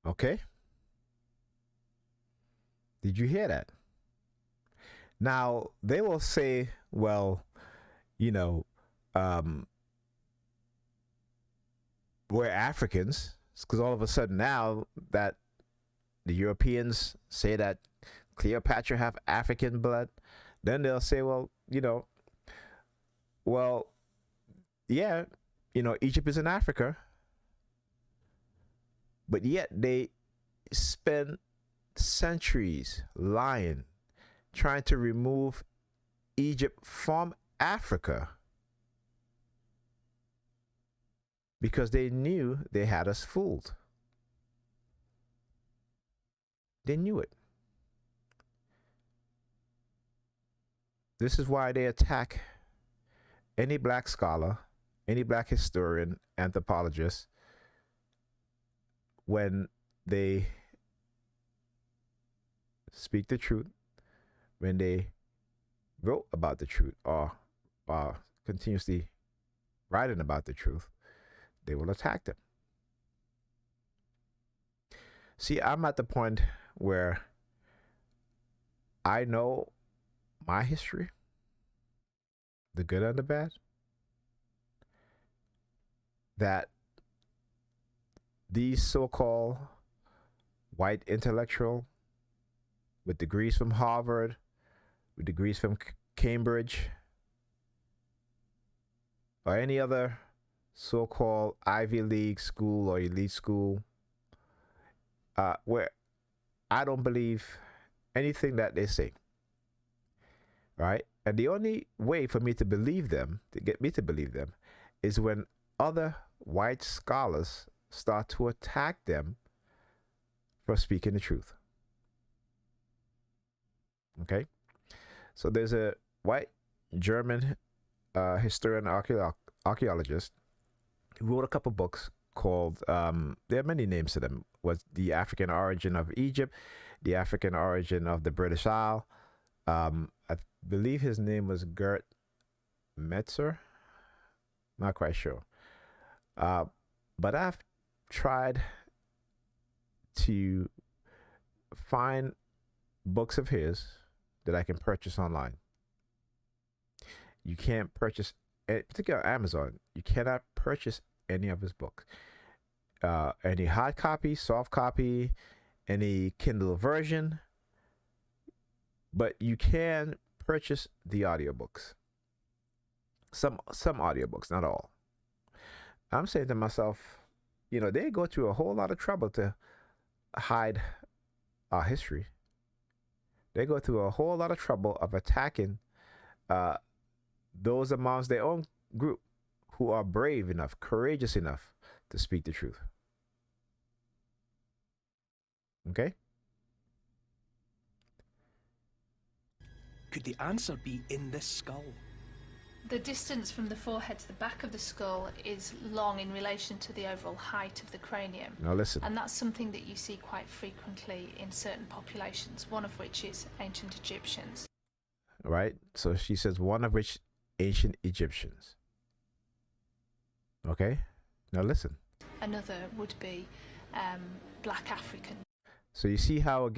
Okay? Did you hear that? Now, they will say, well, we're Africans, because all of a sudden now that the Europeans say that Cleopatra have African blood, then they'll say, well, well, yeah, Egypt is in Africa, but yet they spend centuries lying, trying to remove Egypt from Africa because they knew they had us fooled. They knew it. This is why they attack any black scholar, any black historian, anthropologist, when they speak the truth, when they wrote about the truth, or continuously writing about the truth, they will attack them. See, I'm at the point where I know my history, the good and the bad, that these so-called white intellectual with degrees from Harvard, with degrees from Cambridge, or any other so-called Ivy League school or elite school, where I don't believe anything that they say, right? And the only way for me to believe them, to get me to believe them, is when other white scholars start to attack them for speaking the truth. Okay? So there's a white German historian, archaeologist, who wrote a couple books called, there are many names to them, was The African Origin of Egypt, The African Origin of the British Isle. I believe his name was Gert Metzer. Not quite sure. But I've tried to find books of his that I can purchase online. You can't purchase, particularly on Amazon, you cannot purchase any of his books. Any hard copy, soft copy, any Kindle version, but you can purchase the audiobooks. Some audiobooks, not all. I'm saying to myself, they go through a whole lot of trouble to hide our history. They go through a whole lot of trouble of attacking those amongst their own group who are brave enough, courageous enough to speak the truth. Okay? Could the answer be in this skull? The distance from the forehead to the back of the skull is long in relation to the overall height of the cranium. Now listen. And that's something that you see quite frequently in certain populations, one of which is ancient Egyptians. Right? So she says one of which ancient Egyptians. Okay? Now listen. Another would be black African. So you see how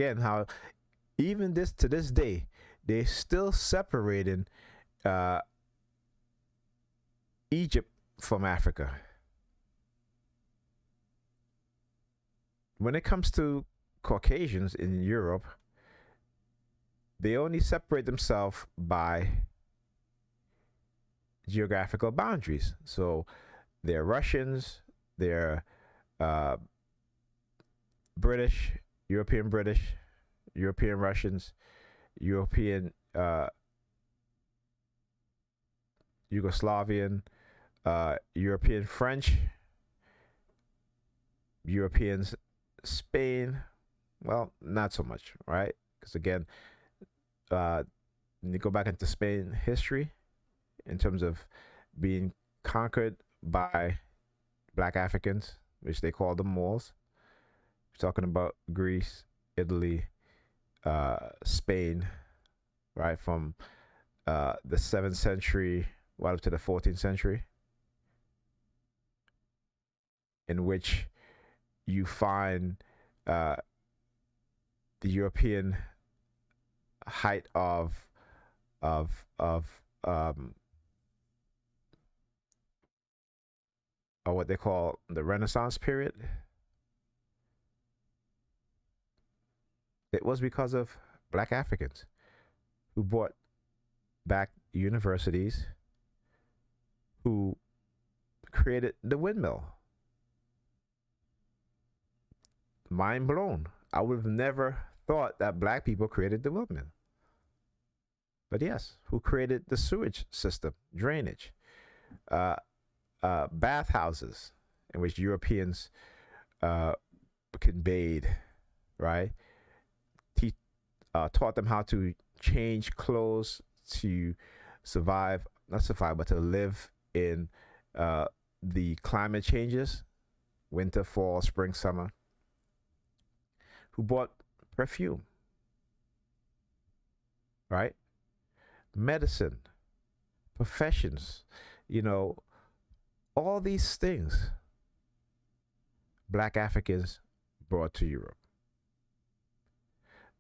even to this day, they're still separating Egypt from Africa. When it comes to Caucasians in Europe, they only separate themselves by geographical boundaries. So they're Russians, they're British, European Russians, European Yugoslavian, European French, Europeans Spain. Well, not so much, right? Because again, when you go back into Spain history, in terms of being conquered by black Africans, which they call the Moors. We're talking about Greece, Italy, Spain, right, from the 7th century right up to the 14th century, in which you find the European height of or what they call the Renaissance period. It was because of black Africans who brought back universities, who created the windmill. Mind blown. I would have never thought that black people created the windmill. But yes, who created the sewage system, drainage, bathhouses in which Europeans can bathe, right? Taught them how to change clothes to survive, not survive, but to live in the climate changes, winter, fall, spring, summer. Who bought perfume, right? Medicine, professions, all these things black Africans brought to Europe.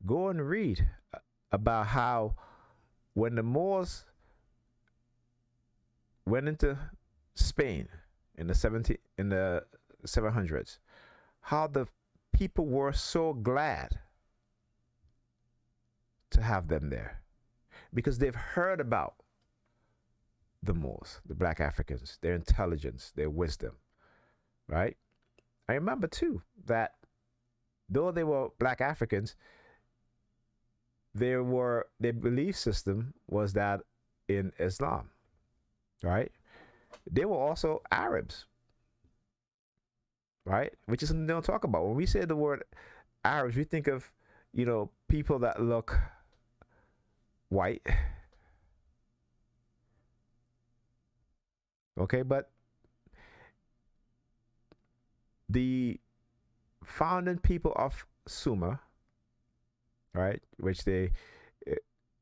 Go and read about how when the Moors went into Spain in the 700s, how the people were so glad to have them there because they've heard about the Moors, the black Africans, their intelligence, their wisdom, right? I remember too that though they were black Africans, their belief system was that in Islam, right? They were also Arabs, right? Which is something they don't talk about. When we say the word Arabs, we think of, people that look white. Okay, but the founding people of Sumer, right, which again,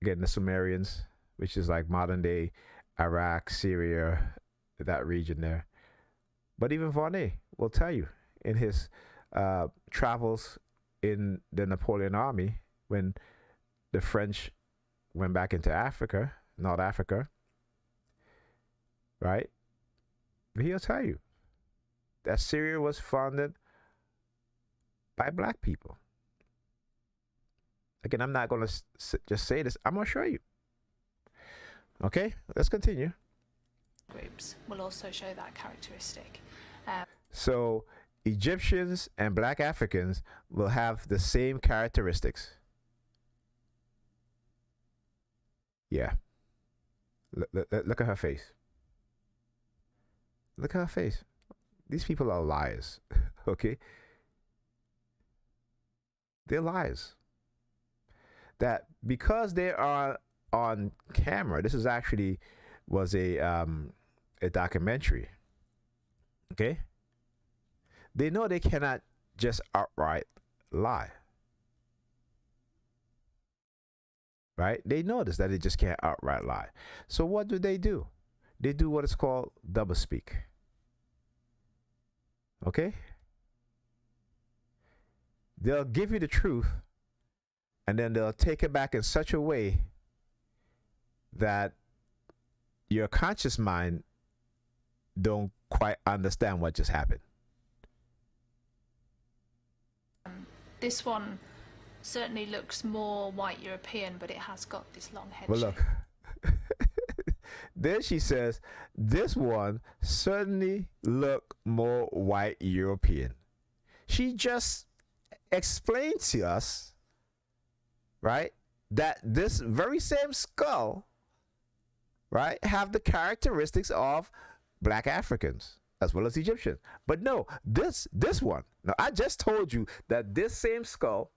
the Sumerians, which is like modern day Iraq, Syria, that region there. But even Varney will tell you in his travels in the Napoleon army, when the French went back into Africa, North Africa, right? He'll tell you that Syria was founded by black people. Again, I'm not going to just say this. I'm going to show you. Okay, let's continue. Groups will also show that characteristic. So Egyptians and black Africans will have the same characteristics. Yeah. Look at her face. Look at her face. These people are liars. Okay? They're liars. That because they are on camera, this was a documentary. Okay? They know they cannot just outright lie. Right? They notice that they just can't outright lie. So what do? They do what is called doublespeak. Okay? They'll give you the truth and then they'll take it back in such a way that your conscious mind don't quite understand what just happened. This one certainly looks more white European, but it has got this long head Well, shape. look. Then she says, this one certainly look more white European. She just explained to us, right, that this very same skull, right, have the characteristics of black Africans as well as Egyptians. But no, this one. Now, I just told you that this same skull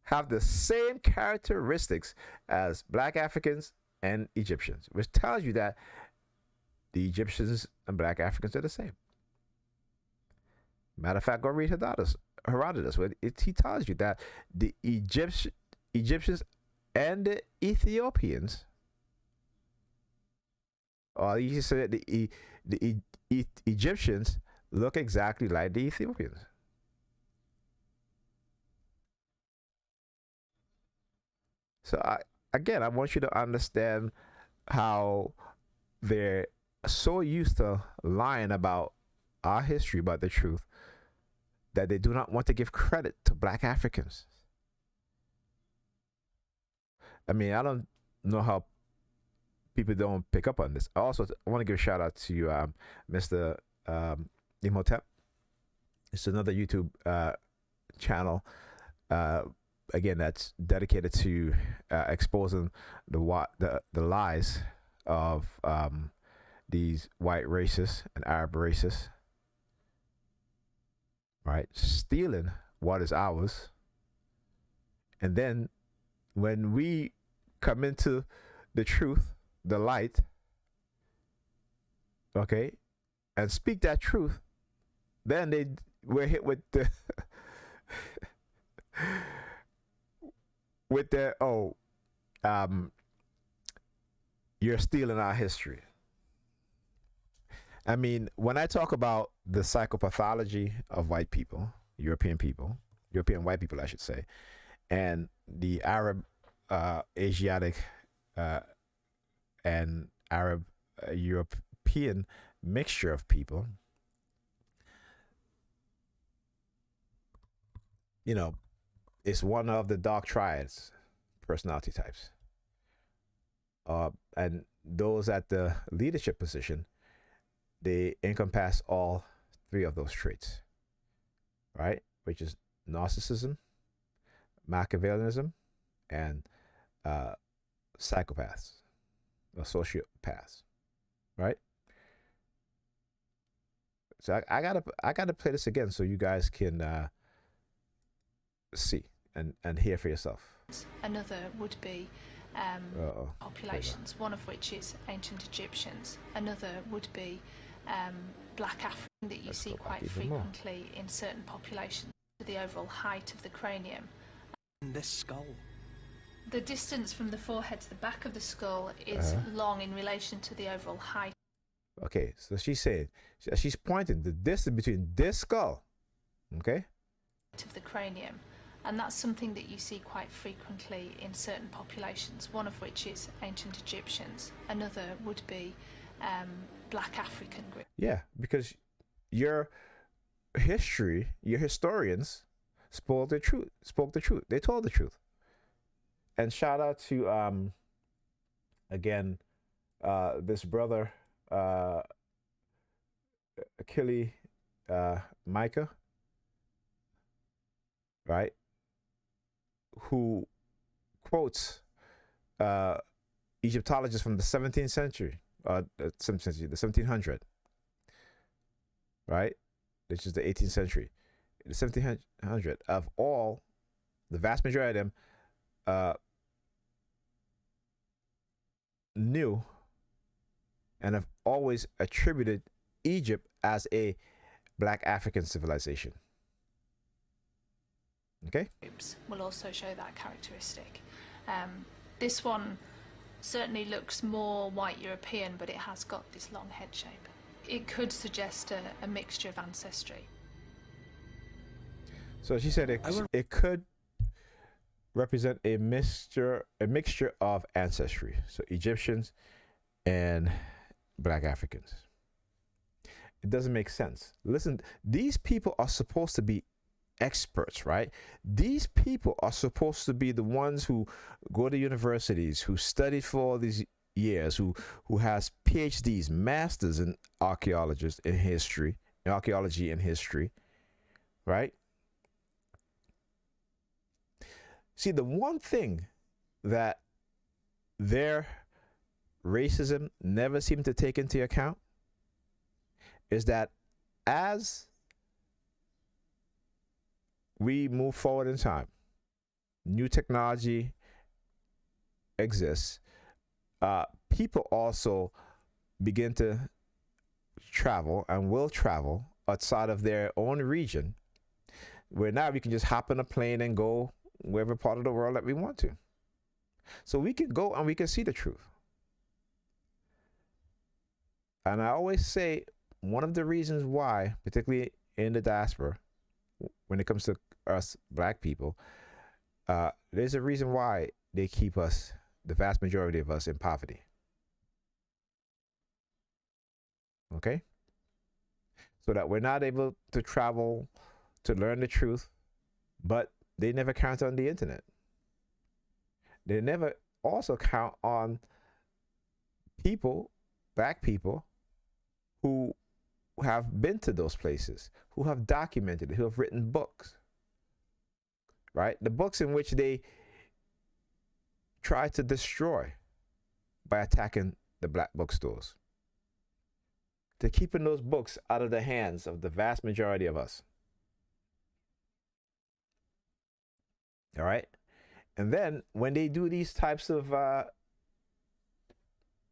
have the same characteristics as black Africans and Egyptians, which tells you that the Egyptians and black Africans are the same. Matter of fact, go read Herodotus, where he tells you that the Egyptians and the Ethiopians, or you said the Egyptians look exactly like the Ethiopians. So I want you to understand how they're so used to lying about our history, about the truth, that they do not want to give credit to black Africans. I mean, I don't know how people don't pick up on this. Also, I want to give a shout out to Mr. Imhotep. It's another YouTube channel. Again, that's dedicated to exposing the lies of these white racists and Arab racists, right? Stealing what is ours. And then when we come into the truth, the light, okay, and speak that truth, then we're hit with the with the you're stealing our history. I mean, when I talk about the psychopathology of white people, European white people, I should say, and the Arab, Asiatic, and Arab, European mixture of people, you know, it's one of the dark triads personality types. And those at the leadership position, they encompass all three of those traits, right? Which is narcissism, Machiavellianism, and psychopaths or sociopaths, right? So I gotta play this again so you guys can see and hear for yourself. Another would be populations, one of which is ancient Egyptians. Another would be black African that you see quite frequently in certain populations, the overall height of the cranium. And this skull. The distance from the forehead to the back of the skull is long in relation to the overall height. Okay, so she's pointing the distance between this skull, okay, of the cranium, and that's something that you see quite frequently in certain populations, one of which is ancient Egyptians. Another would be black African group. Yeah, because your historians spoke the truth. They told the truth. And shout out to again this brother Achille Micah, right, who quotes Egyptologists from the 17th century, the 1700, right, which is the 18th century. The 1700, of all, the vast majority of them knew and have always attributed Egypt as a black African civilization. Okay? Groups will also show that characteristic. This one certainly looks more white European, but it has got this long head shape. It could suggest a mixture of ancestry. So she said it could represent a mixture of ancestry. So Egyptians and black Africans. It doesn't make sense. Listen, these people are supposed to be experts, right? These people are supposed to be the ones who go to universities, who studied for all these years, who has PhDs, masters in archaeology and history, right? See, the one thing that their racism never seemed to take into account is that as we move forward in time, new technology exists, people also begin to travel and will travel outside of their own region, where now we can just hop on a plane and go wherever part of the world that we want to. So we can go and we can see the truth. And I always say one of the reasons why, particularly in the diaspora, when it comes to us black people, there's a reason why they keep us, the vast majority of us, in poverty. Okay? So that we're not able to travel to learn the truth, but they never count on the internet. They never also count on people, black people, who have been to those places, who have documented it, who have written books, right? The books in which they try to destroy by attacking the black bookstores. They're keeping those books out of the hands of the vast majority of us. All right? And then when they do these types of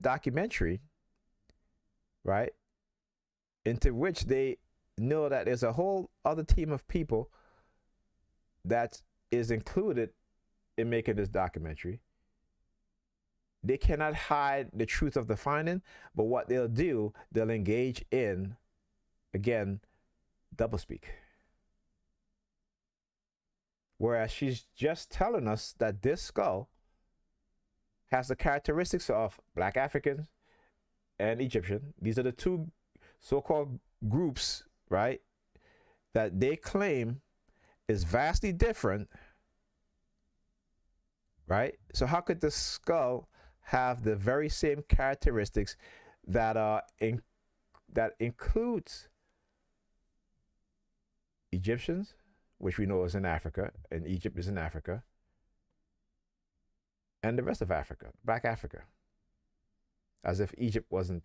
documentary, right, into which they know that there's a whole other team of people that is included in making this documentary, they cannot hide the truth of the finding, but what they'll do, they'll engage in, again, doublespeak. Whereas she's just telling us that this skull has the characteristics of black Africans and Egyptian. These are the two so-called groups, right, that they claim is vastly different, right? So how could the skull have the very same characteristics that that includes Egyptians, which we know is in Africa, and Egypt is in Africa, and the rest of Africa, black Africa, as if Egypt wasn't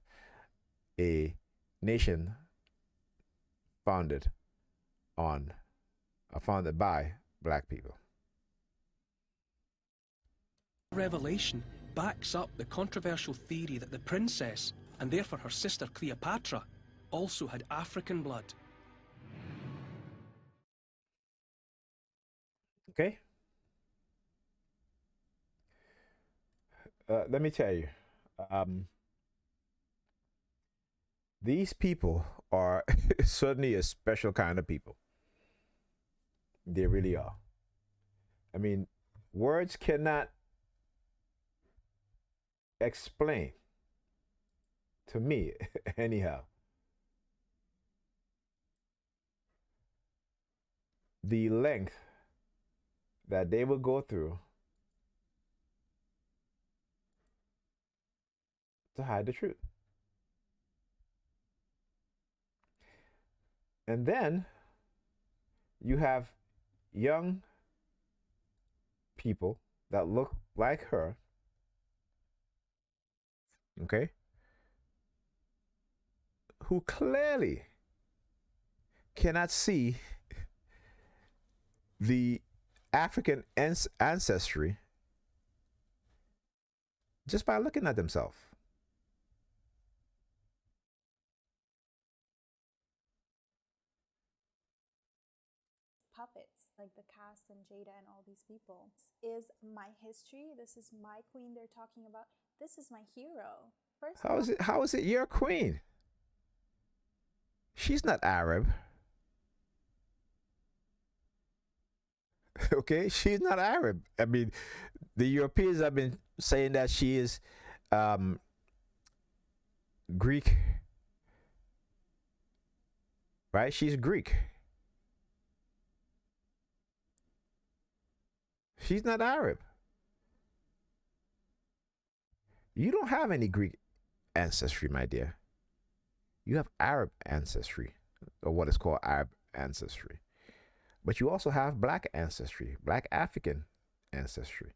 a nation founded by black people. Revelation backs up the controversial theory that the princess, and therefore her sister Cleopatra, also had African blood. Okay? Let me tell you, these people are certainly a special kind of people. They really are. I mean, words cannot explain, to me anyhow, the length that they will go through to hide the truth. And then you have young people that look like her, okay, who clearly cannot see the African ancestry just by looking at themselves. Puppets like the cast and Jada and all these people. This is my history. This is my queen they're talking about. This is my hero. First, How is it your queen? She's not Arab. Okay, she's not Arab. I mean, the Europeans have been saying that she is Greek, right? She's Greek. She's not Arab. You don't have any Greek ancestry, my dear. You have Arab ancestry, or what is called Arab ancestry. But you also have black ancestry, black African ancestry.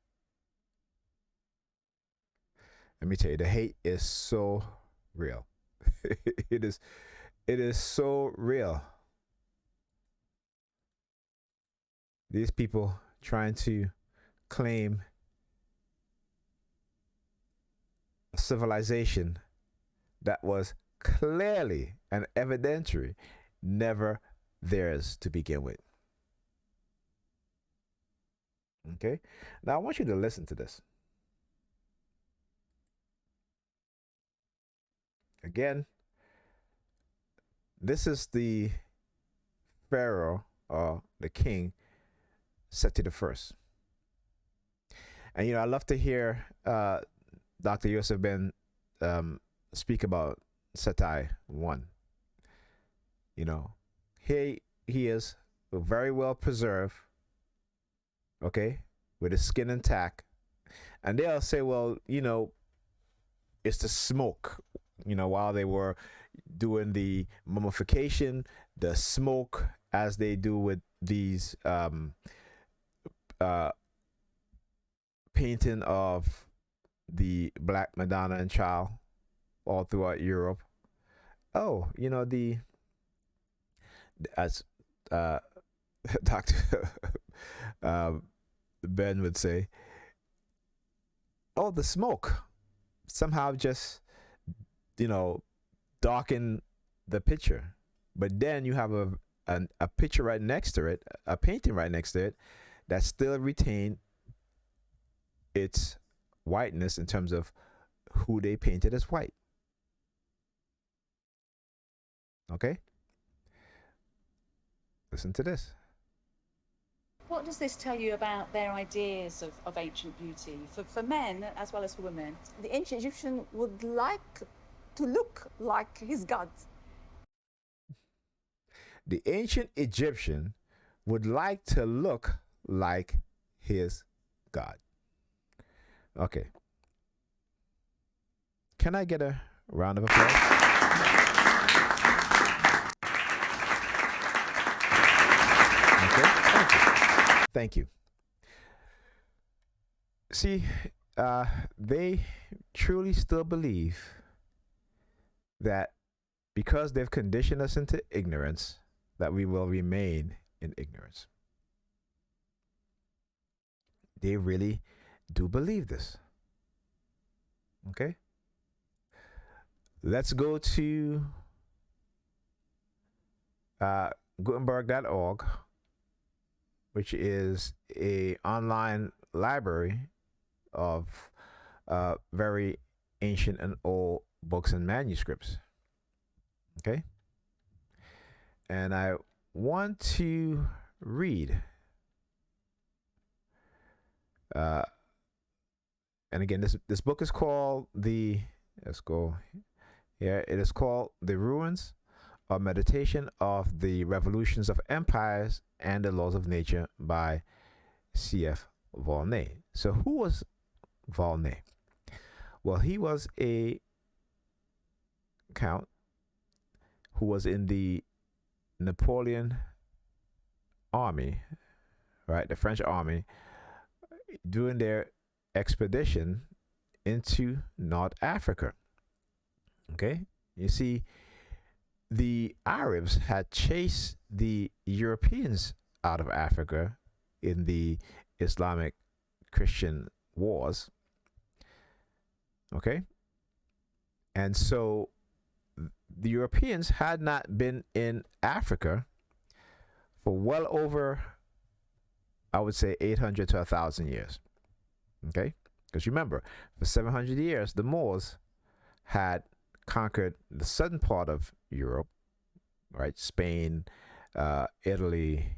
Let me tell you, the hate is so real. it is so real. These people trying to claim a civilization that was clearly and evidently never theirs to begin with. Okay? Now I want you to listen to this. Again, this is the Pharaoh, or the king, Seti the First. And you know, I love to hear Dr. Yosef Ben speak about Seti I. You know, he is very well preserved, okay, with his skin intact. And they'll say, well, you know, it's the smoke. You know, while they were doing the mummification, the smoke, as they do with these painting of the Black Madonna and Child all throughout Europe. Oh, you know, as Dr. Ben would say, oh, the smoke somehow just, you know, darken the picture. But then you have a picture right next to it, a painting right next to it, that still retain its whiteness in terms of who they painted as white. Okay? Listen to this. What does this tell you about their ideas of ancient beauty, for men as well as for women? The ancient Egyptian would like to look like his god. The ancient Egyptian would like to look like his god. Okay. Can I get a round of applause? Okay. Thank you. See, they truly still believe that because they've conditioned us into ignorance, that we will remain in ignorance. They really do believe this. Okay? Let's go to Gutenberg.org, which is a online library of very ancient and old books and manuscripts. Okay? And I want to read. And again, this book is called let's go here. It is called The Ruins of Meditation of the Revolutions of Empires and the Laws of Nature by C.F. Volney. So who was Volney? Well, he was a count who was in the Napoleon army, right? The French army, during their expedition into North Africa. Okay? You see, the Arabs had chased the Europeans out of Africa in the Islamic Christian wars. Okay? And so the Europeans had not been in Africa for well over, I would say, 800 to 1,000 years. Okay? Because remember, for 700 years, the Moors had conquered the southern part of Europe, right? Spain, Italy,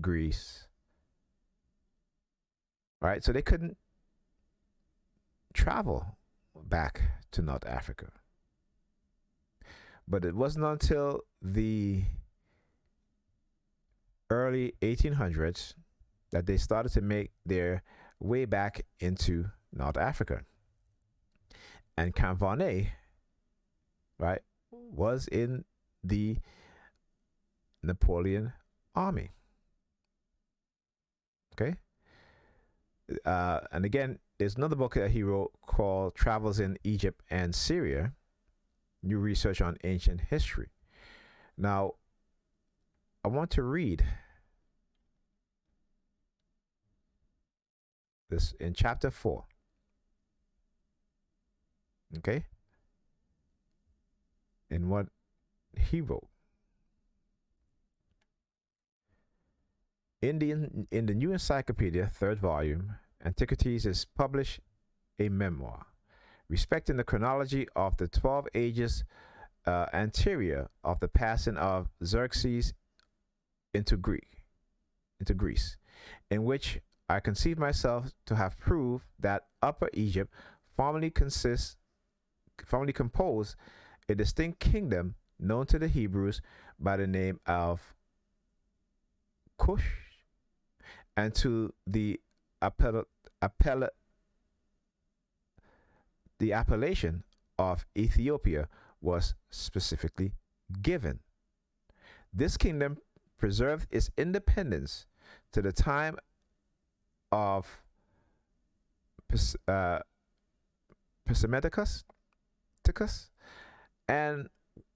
Greece. Right? So they couldn't travel back to North Africa. But it wasn't until the early 1800s that they started to make their way back into North Africa. And Camp-Varney, right, was in the Napoleon army. Okay? And again, there's another book that he wrote called Travels in Egypt and Syria, New Research on Ancient History. Now, I want to read this in chapter 4. Okay? In what he wrote. In the New Encyclopedia, 3rd volume, Antiquities is published a memoir respecting the chronology of the 12 ages anterior of the passing of Xerxes into Greece, in which I conceive myself to have proved that Upper Egypt formerly composed a distinct kingdom known to the Hebrews by the name of Cush, and to the the appellation of Ethiopia was specifically given. This kingdom preserved its independence to the time of Psammetichus, and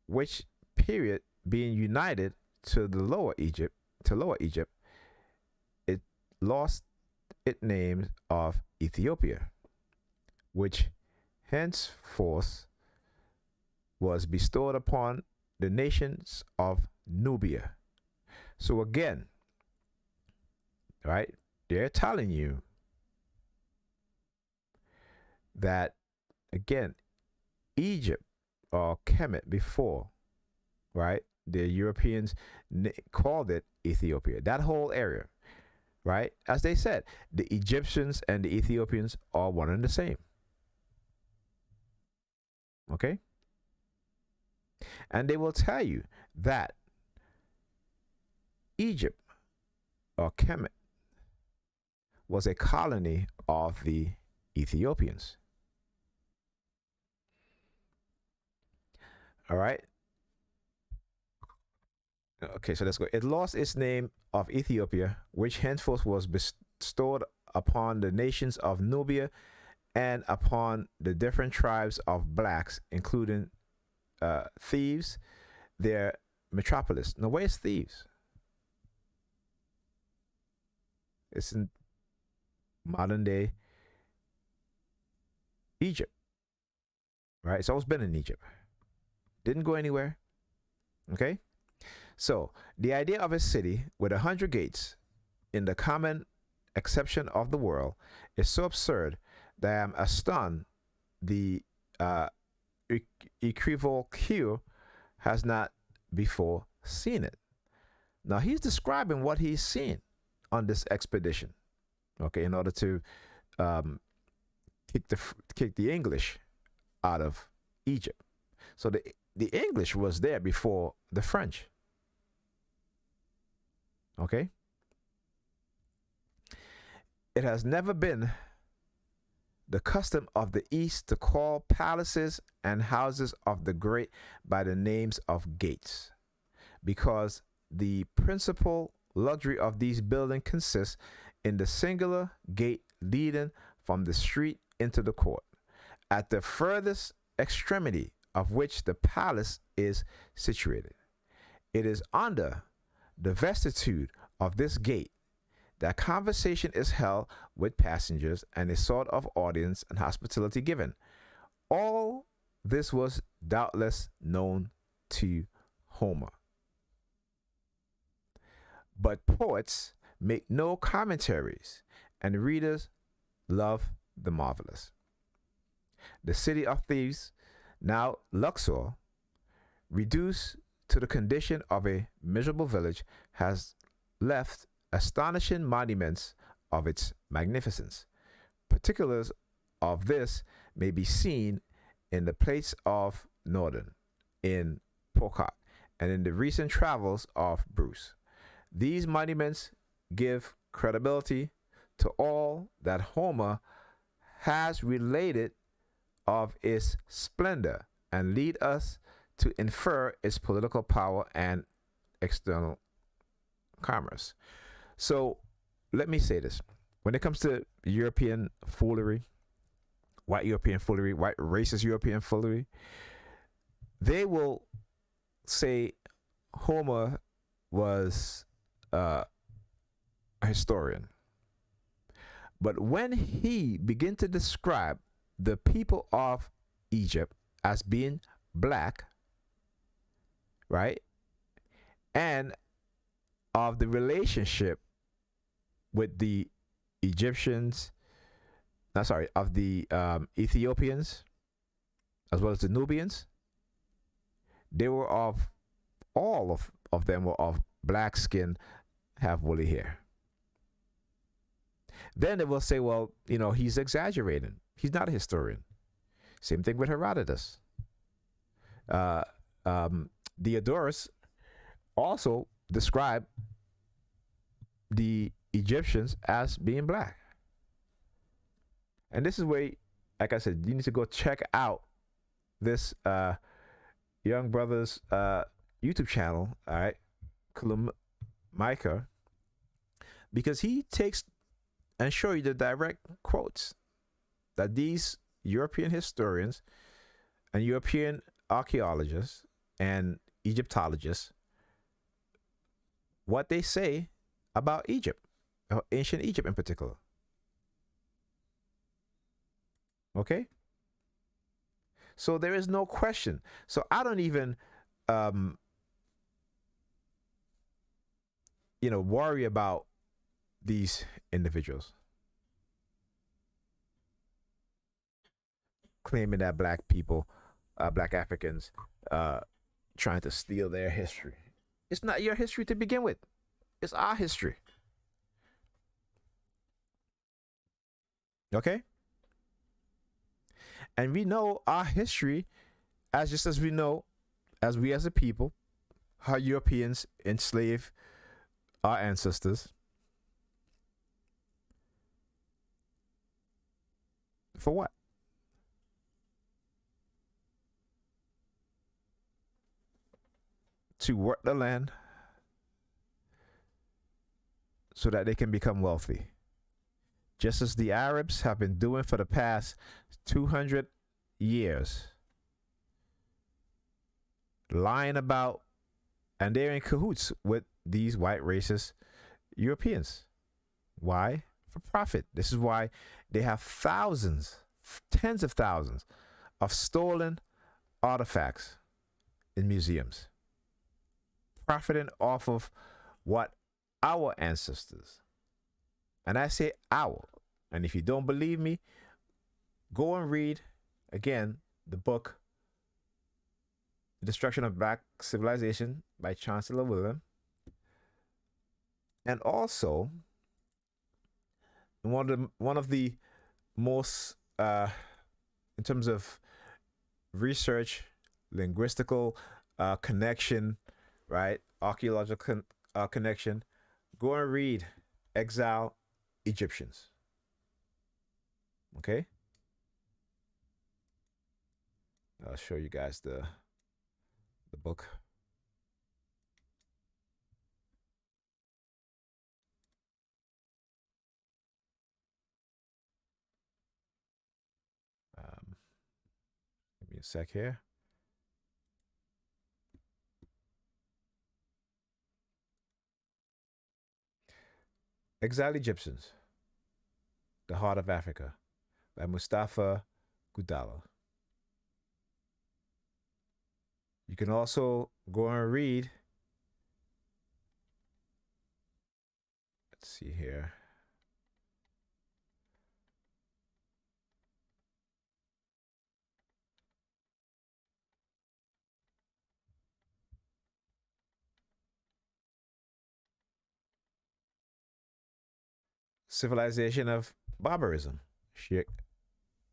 which period being united to Lower Egypt, it lost its name of Ethiopia, which henceforth was bestowed upon the nations of Nubia. So again, right, they're telling you that, again, Egypt or Kemet before, right, the Europeans called it Ethiopia, that whole area, right? As they said, the Egyptians and the Ethiopians are one and the same. Okay? And they will tell you that Egypt or Kemet was a colony of the Ethiopians. All right. Okay, so let's go. It lost its name of Ethiopia, which henceforth was bestowed upon the nations of Nubia and upon the different tribes of blacks, including Thebes, their metropolis. Now, where's Thebes? It's in modern day Egypt, right? It's always been in Egypt. Didn't go anywhere. Okay? So, the idea of a city with 100 gates in the common exception of the world is so absurd that I am astonished the equivoque has not before seen it. Now, he's describing what he's seen on this expedition, okay, in order to kick the English out of Egypt. So the English was there before the French. Okay? It has never been the custom of the East to call palaces and houses of the great by the names of gates, because the principal luxury of these buildings consists in the singular gate leading from the street into the court, at the furthest extremity of which the palace is situated. It is under the vestitude of this gate that conversation is held with passengers and a sort of audience and hospitality given. All this was doubtless known to Homer. But poets make no commentaries, and readers love the marvelous. The city of Thebes, now Luxor, reduced to the condition of a miserable village, has left astonishing monuments of its magnificence. Particulars of this may be seen in the plates of Norden, in Pocock, and in the recent travels of Bruce. These monuments give credibility to all that Homer has related of its splendor and lead us to infer its political power and external commerce. So let me say this. When it comes to European foolery, white racist European foolery, they will say Homer was a historian. But when he began to describe the people of Egypt as being black, right, and of the relationship with the Egyptians, of the Ethiopians, as well as the Nubians, they were all of them were of black skin, have woolly hair. Then they will say, well, he's exaggerating. He's not a historian. Same thing with Herodotus. Diodorus also described the Egyptians as being black. And this is where like I said, you need to go check out this young brother's YouTube channel, all right, Micah, because he takes and show you the direct quotes that these European historians and European archaeologists and Egyptologists, what they say about Egypt, ancient Egypt in particular. Okay? So there is no question. So I don't even, worry about these individuals claiming that black people, black Africans, trying to steal their history. It's not your history to begin with. It's our history. Okay? And we know our history as we know, as we as a people, how Europeans enslaved our ancestors. For what? To work the land so that they can become wealthy. Just as the Arabs have been doing for the past 200 years. Lying about, and they're in cahoots with these white racist Europeans. Why? For profit. This is why they have thousands, tens of thousands of stolen artifacts in museums, profiting off of what our ancestors, and I say our, and if you don't believe me, go and read again the book The Destruction of Black Civilization by Chancellor William. And also one of the most in terms of research, linguistical connection, right, archaeological connection, go and read Exile Egyptians. Okay, I'll show you guys the book. Give me a sec here. Exile Egyptians, The Heart of Africa by Mustafa Gudala. You can also go and read, let's see here. Civilization of Barbarism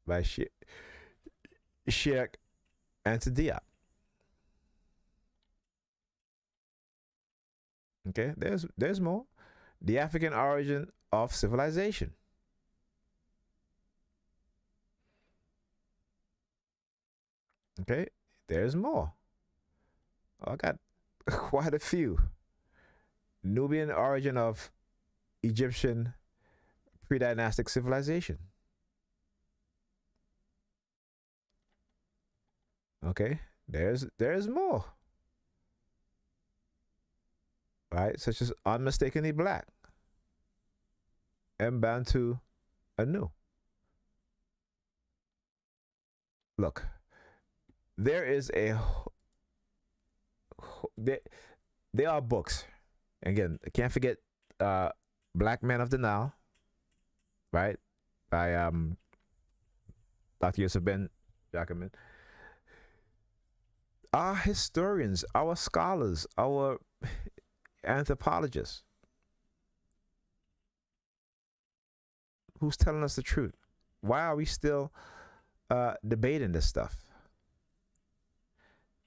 by Sheikh Anta Diop. Okay, there's more. The African Origin of Civilization. Okay, there's more. I got quite a few. Nubian Origin of Egyptian Pre-Dynastic Civilization. Okay, there's more. Right, such as Unmistakably Black, Mbantu Anu. Look, there is there are books. Again, I can't forget Black Men of the Nile, right, by Dr. Yusuf Ben Jacobin. Our historians, our scholars, our anthropologists, who's telling us the truth? Why are we still debating this stuff?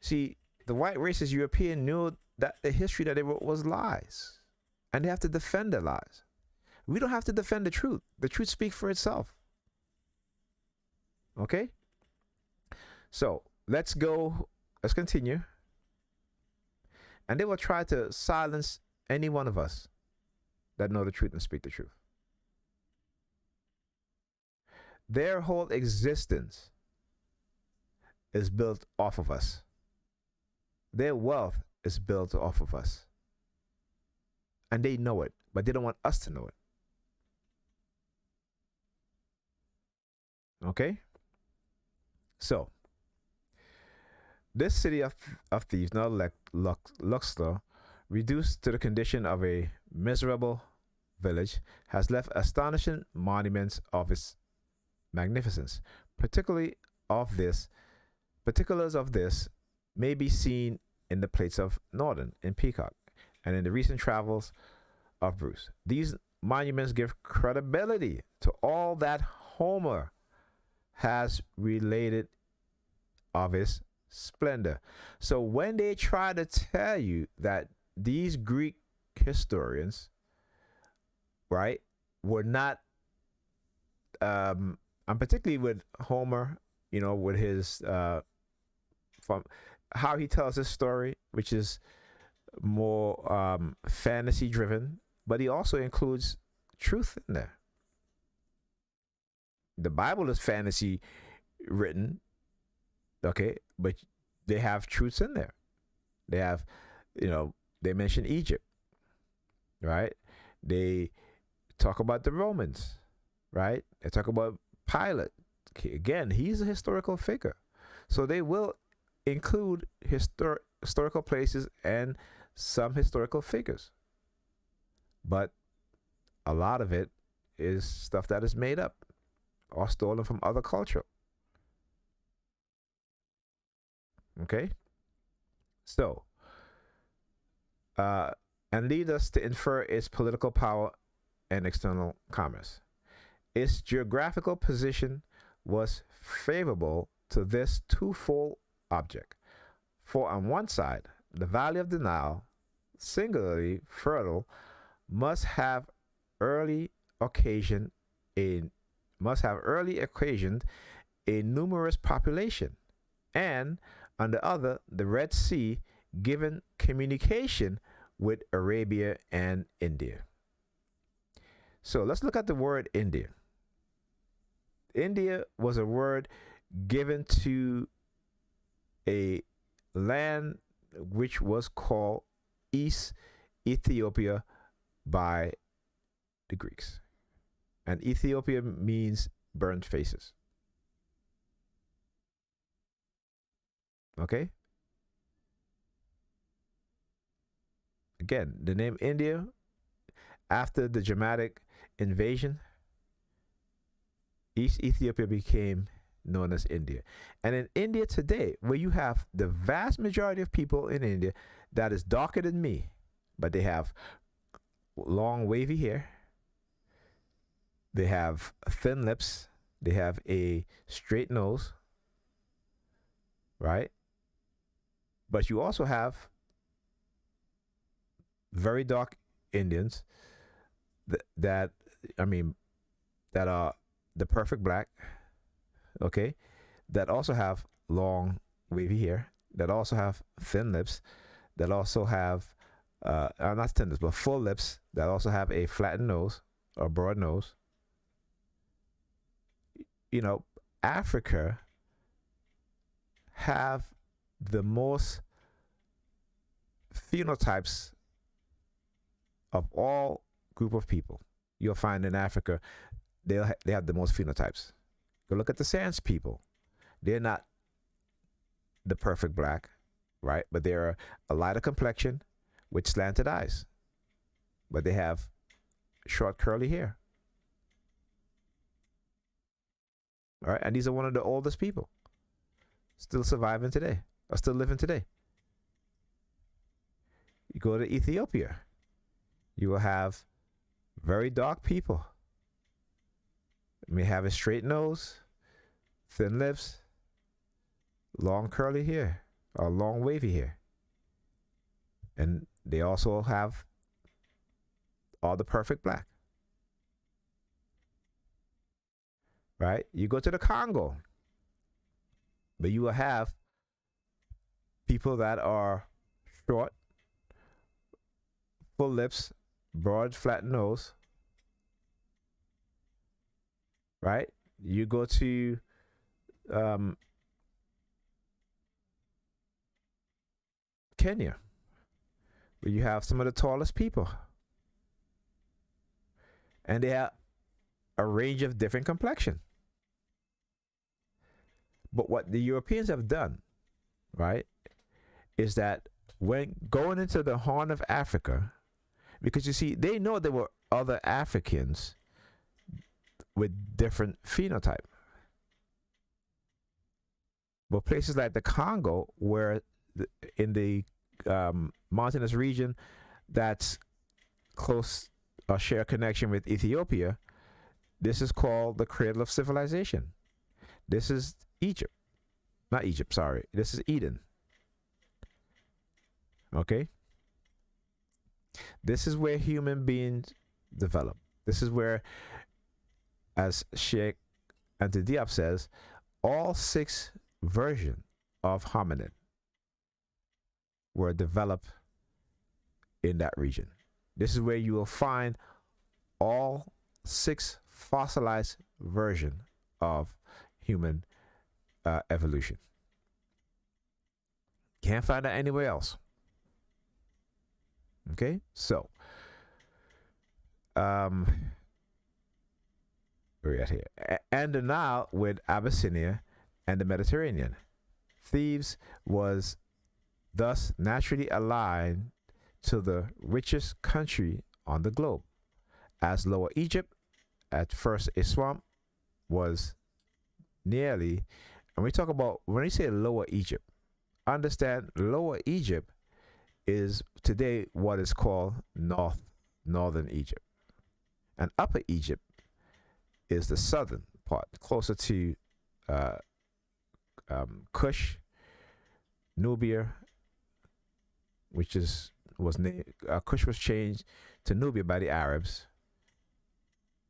See, the white racist European knew that the history that they wrote was lies, and they have to defend their lies. We don't have to defend the truth. The truth speaks for itself. Okay? So let's continue. And they will try to silence any one of us that know the truth and speak the truth. Their whole existence is built off of us. Their wealth is built off of us. And they know it, but they don't want us to know it. Okay? So, this city of thieves, now Luxor, reduced to the condition of a miserable village, has left astonishing monuments of its magnificence. Particulars of this may be seen in the plates of Norton in Peacock and in the recent travels of Bruce. These monuments give credibility to all that Homer has related of his splendor. So when they try to tell you that these Greek historians, right, were not, and particularly with Homer, you know, with his, from how he tells his story, which is more fantasy driven, but he also includes truth in there. The Bible is fantasy written, okay, but they have truths in there. They have, you know, they mention Egypt, right? They talk about the Romans, right? They talk about Pilate. Okay, again, he's a historical figure. So they will include historical places and some historical figures. But a lot of it is stuff that is made up or stolen from other culture. Okay? So, and lead us to infer its political power and external commerce. Its geographical position was favorable to this twofold object. For on one side, the valley of the Nile, singularly fertile, must have early occasioned a numerous population, and on the other, the Red Sea, given communication with Arabia and India. So let's look at the word India. India was a word given to a land which was called East Ethiopia by the Greeks. And Ethiopia means burnt faces. Okay? Again, the name India, after the Germanic invasion, East Ethiopia became known as India. And in India today, where you have the vast majority of people in India that is darker than me, but they have long wavy hair, they have thin lips, they have a straight nose, right? But you also have very dark Indians that are the perfect black, okay, that also have long wavy hair, that also have thin lips, that also have not thin lips but full lips, that also have a flattened nose or broad nose. You know, Africa have the most phenotypes of all group of people. You'll find in Africa, they have the most phenotypes. Go look at the Sans people. They're not the perfect black, right? But they're a lighter complexion with slanted eyes. But they have short curly hair. All right, and these are one of the oldest people still surviving today, or still living today. You go to Ethiopia, you will have very dark people. You may have a straight nose, thin lips, long curly hair, or long wavy hair. And they also have all the perfect black. Right? You go to the Congo, But you will have people that are short, full lips, broad, flat nose, right? You go to Kenya, where you have some of the tallest people, and they have a range of different complexion. But what the Europeans have done, right, is that when going into the Horn of Africa, because you see, they know there were other Africans with different phenotype. But places like the Congo, where in the mountainous region that's close or share connection with Ethiopia, this is called the cradle of civilization. This is Egypt. Not Egypt, sorry. This is Eden. Okay? This is where human beings develop. This is where, as Sheikh Anta Diop says, all 6 versions of hominid were developed in that region. This is where you will find all 6 fossilized versions of human evolution. Can't find that anywhere else. Okay, so where we at here? And the Nile with Abyssinia and the Mediterranean. Thebes was thus naturally aligned to the richest country on the globe, as Lower Egypt, at first a swamp, was nearly, and we talk about, when we say Lower Egypt, understand Lower Egypt is today what is called northern Egypt, and Upper Egypt is the southern part, closer to Kush, Nubia, which was named Kush was changed to Nubia by the Arabs,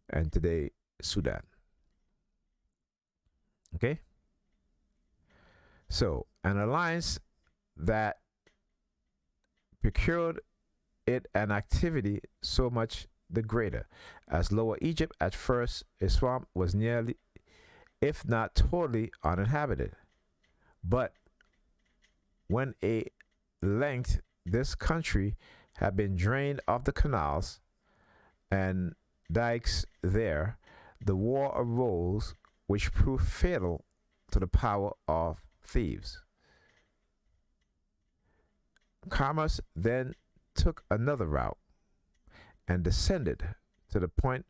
and today Sudan. Okay, so an alliance that procured it an activity so much the greater, as Lower Egypt at first a swamp was nearly, if not totally, uninhabited. But when a length this country had been drained of the canals and dikes there, the war arose which proved fatal to the power of Thebes. Commerce then took another route and descended to the point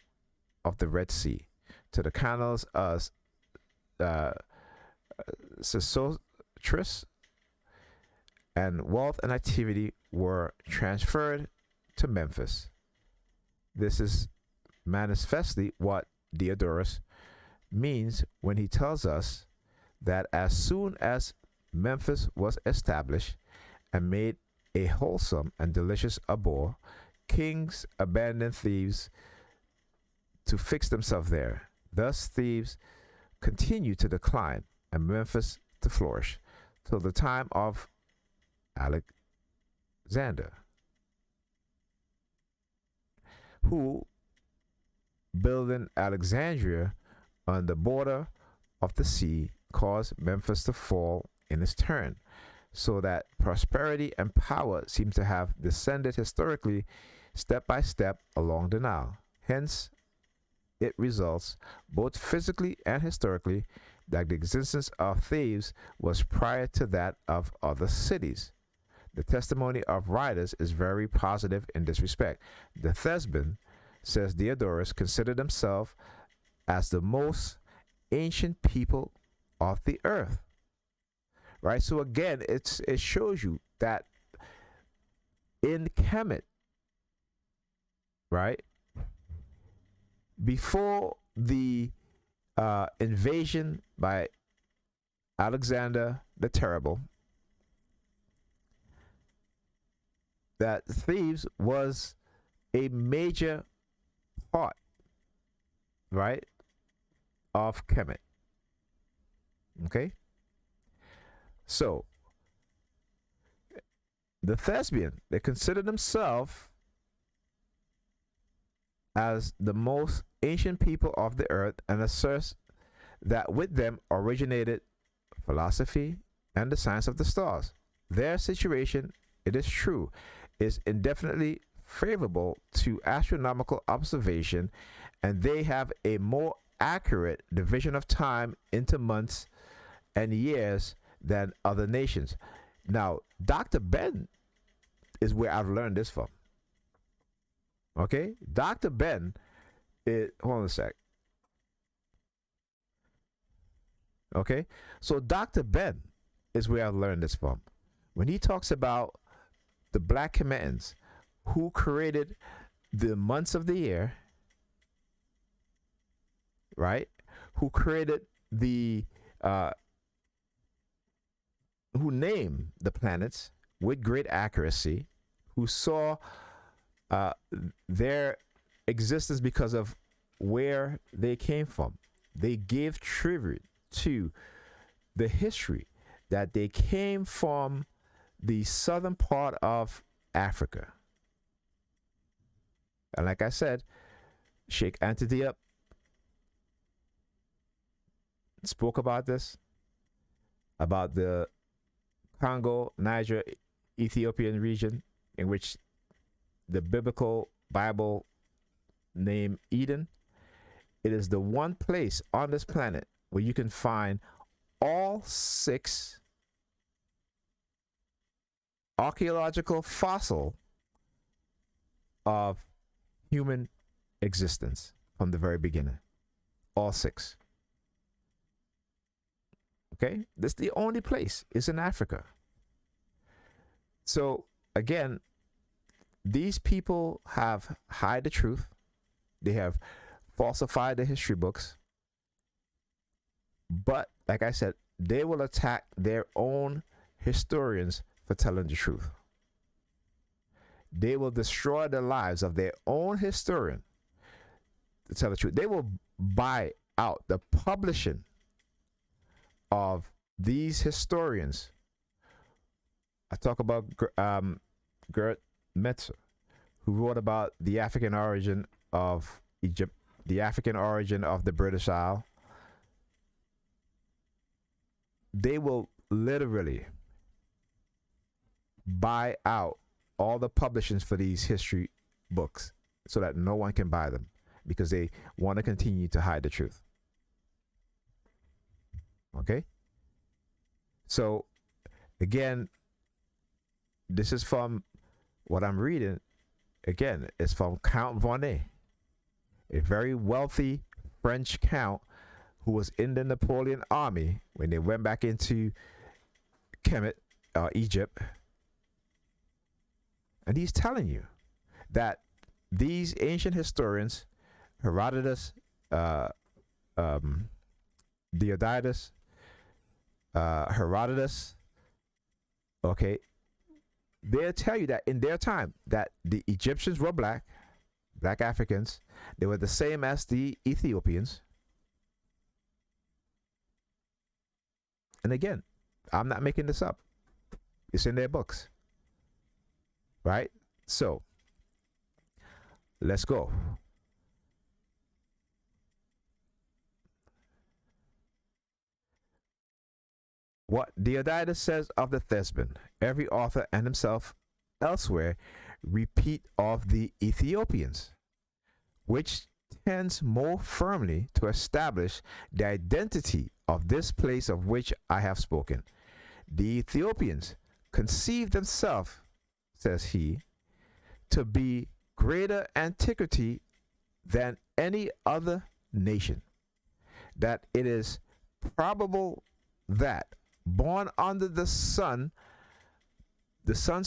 of the Red Sea, to the canals of Sesostris, and wealth and activity were transferred to Memphis. This is manifestly what Diodorus means when he tells us that as soon as Memphis was established and made a wholesome and delicious abode, kings abandoned Thebes to fix themselves there. Thus Thebes continued to decline and Memphis to flourish till the time of Alexander, who, building Alexandria on the border of the sea, caused Memphis to fall in its turn, so that prosperity and power seem to have descended historically step by step along the Nile. Hence, it results, both physically and historically, that the existence of Thebes was prior to that of other cities. The testimony of writers is very positive in this respect. The Thespian, says Diodorus, considered themselves as the most ancient people of the earth. Right? So again, it shows you that in Kemet, right, before the invasion by Alexander the Terrible, that Thebes was a major part, right, of Kemet. Okay? So, the thespian, they consider themselves as the most ancient people of the earth and asserts that with them originated philosophy and the science of the stars. Their situation, it is true, is indefinitely favorable to astronomical observation, and they have a more accurate division of time into months and years than other nations. Now, Dr. Ben is where I've learned this from. Okay? Dr. Ben is, hold on a sec. Okay? So Dr. Ben is where I've learned this from. When he talks about the Black Committees who created the months of the year, right? Who created the who named the planets with great accuracy, who saw their existence because of where they came from. They gave tribute to the history that they came from the southern part of Africa. And like I said, Sheikh Anta spoke about this, about the Congo, Niger, Ethiopian region in which the biblical Bible name Eden. It is the one place on this planet where you can find all 6 archaeological fossil of human existence from the very beginning. All 6. Okay? This is the only place. It's in Africa. So, again, these people have hid the truth. They have falsified the history books. But, like I said, they will attack their own historians for telling the truth. They will destroy the lives of their own historian to tell the truth. They will buy out the publishing of these historians. I talk about Gert Metzer, who wrote about the African origin of Egypt, the African origin of the British Isle. They will literally buy out all the publishings for these history books so that no one can buy them because they want to continue to hide the truth. Okay? So, again, this is from what I'm reading. Again, it's from Count Vonnet, a very wealthy French count who was in the Napoleon army when they went back into Kemet, Egypt. And he's telling you that these ancient historians, Herodotus, Dioditus, Herodotus, okay, they'll tell you that in their time that the Egyptians were black Africans. They were the same as the Ethiopians. And again, I'm not making this up. It's in their books. Right? So, let's go. What Dioditus says of the Thespian, every author and himself elsewhere repeat of the Ethiopians, which tends more firmly to establish the identity of this place of which I have spoken. The Ethiopians conceive themselves, says he, to be greater antiquity than any other nation, that it is probable that born under the sun's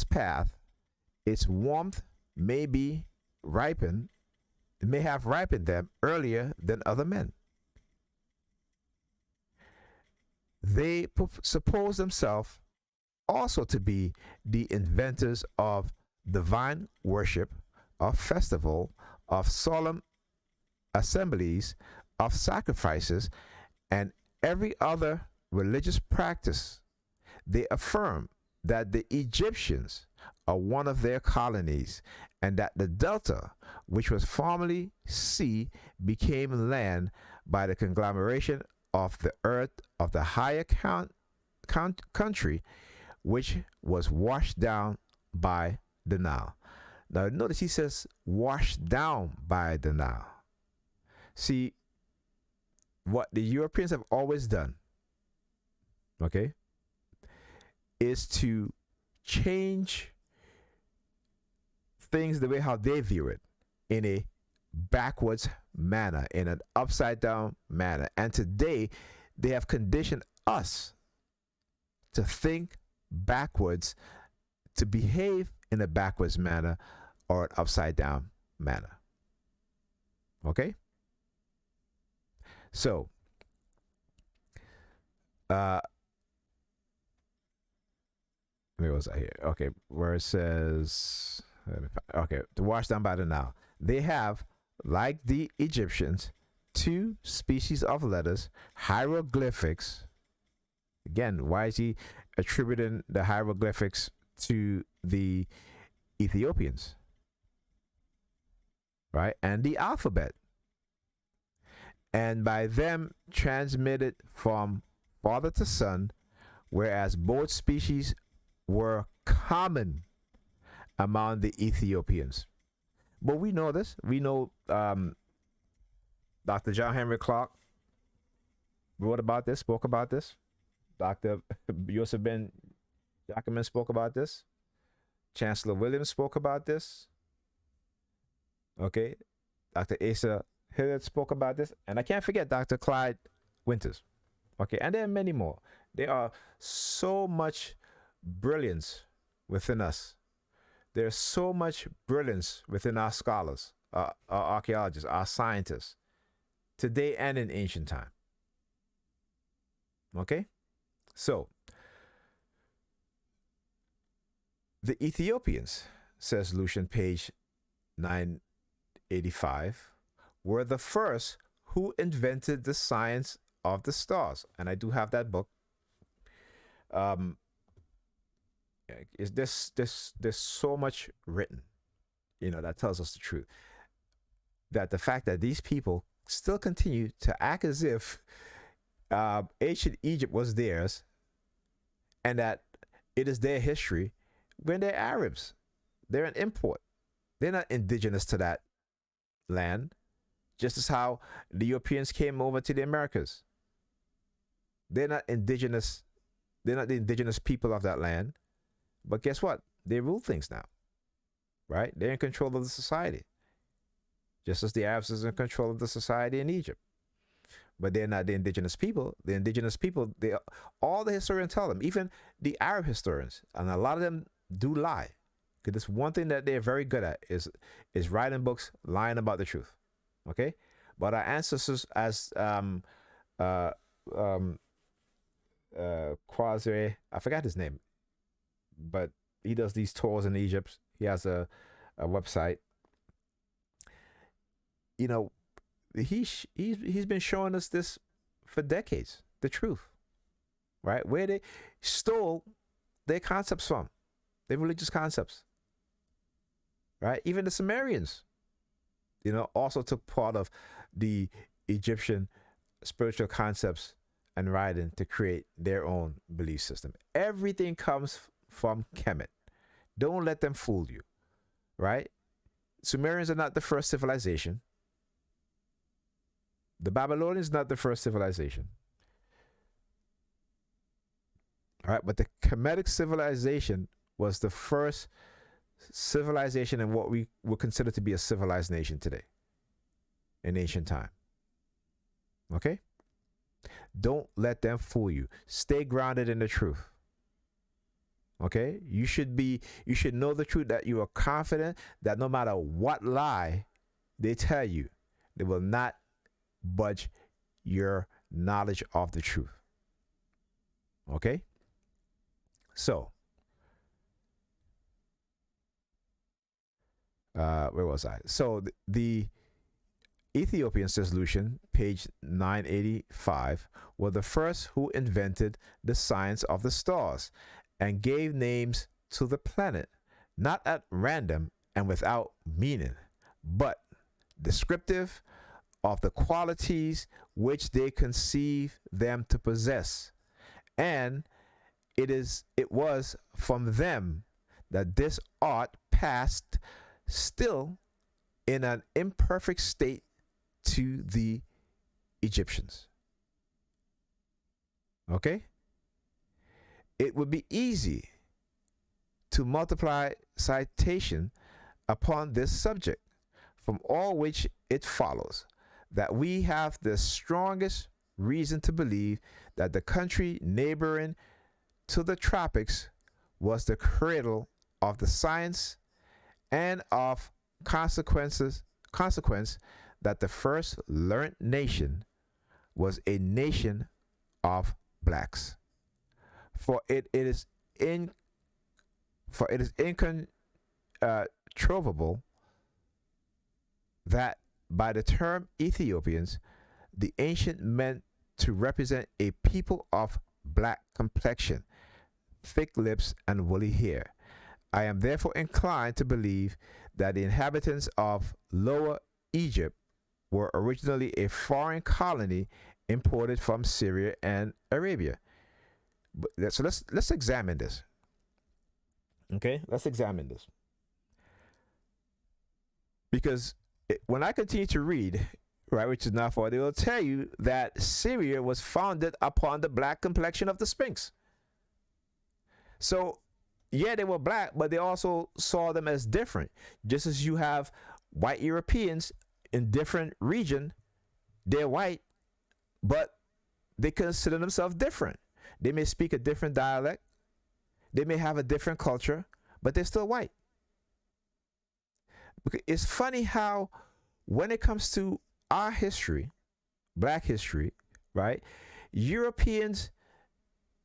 path, its warmth may have ripened them earlier than other men. They suppose themselves also to be the inventors of divine worship, of festival, of solemn assemblies, of sacrifices, and every other religious practice they affirm that the Egyptians are one of their colonies, and that the delta, which was formerly sea, became land by the conglomeration of the earth of the higher country, which was washed down by the Nile. Now notice he says washed down by the Nile. See, what the Europeans have always done, okay, is to change things the way how they view it, in a backwards manner, in an upside down manner. And today they have conditioned us to think backwards, to behave in a backwards manner or an upside down manner. Okay? So, where was I here? Okay, where it says, okay, to wash down by the Nile. They have, like the Egyptians, two species of letters, hieroglyphics. Again, why is he attributing the hieroglyphics to the Ethiopians? Right? And the alphabet. And by them transmitted from father to son, whereas both species were common among the Ethiopians. But we know this. We know Dr. John Henry Clark wrote about this, spoke about this. Dr. Yosef Ben Jacquemin spoke about this. Chancellor Williams spoke about this. Okay. Dr. Asa Hilliard spoke about this. And I can't forget Dr. Clyde Winters. Okay. And there are many more. There are so much brilliance within us. There's so much brilliance within our scholars, our archaeologists, our scientists, today and in ancient time. Okay? So, the Ethiopians, says Lucian, page 985, were the first who invented the science of the stars. And I do have that book. Is there's so much written, that tells us the truth. That the fact that these people still continue to act as if ancient Egypt was theirs, and that it is their history, when they're Arabs. They're an import. They're not indigenous to that land, just as how the Europeans came over to the Americas. They're not indigenous. They're not the indigenous people of that land. But guess what? They rule things now, right? They're in control of the society, just as the Arabs is in control of the society in Egypt. But they're not the indigenous people. The indigenous people, all the historians tell them, even the Arab historians, and a lot of them do lie. Because this one thing that they're very good at is writing books, lying about the truth. Okay? But our ancestors, as Quasre, I forgot his name, but he does these tours in Egypt. He has a website. He's been showing us this for decades, the truth, right? Where they stole their concepts from, their religious concepts, right? Even the Sumerians, also took part of the Egyptian spiritual concepts and writing to create their own belief system. Everything comes from Kemet. Don't let them fool you, right? Sumerians are not the first civilization. The Babylonians are not the first civilization. All right, but the Kemetic civilization was the first civilization in what we would consider to be a civilized nation today, in ancient time. Okay? Don't let them fool you. Stay grounded in the truth. Okay? You should know the truth, that you are confident that no matter what lie they tell you, they will not budge your knowledge of the truth. Okay? So, where was I? So the Ethiopian, says Lucian, page 985, were the first who invented the science of the stars and gave names to the planet, not at random and without meaning, but descriptive of the qualities which they conceive them to possess. And it was from them that this art passed, still in an imperfect state, to the Egyptians. Okay? It would be easy to multiply citation upon this subject, from all which it follows that we have the strongest reason to believe that the country neighboring to the tropics was the cradle of the science, and of consequence that the first learned nation was a nation of blacks. For it is incontrovertible that by the term Ethiopians, the ancient meant to represent a people of black complexion, thick lips, and woolly hair. I am therefore inclined to believe that the inhabitants of Lower Egypt were originally a foreign colony imported from Syria and Arabia. So let's examine this. Okay, let's examine this. Because when I continue to read, right, which is not far, they will tell you that Syria was founded upon the black complexion of the Sphinx. So, yeah, they were black, but they also saw them as different. Just as you have white Europeans in different region, they're white, but they consider themselves different. They may speak a different dialect, they may have a different culture, but they're still white. It's funny how when it comes to our history, black history, right, Europeans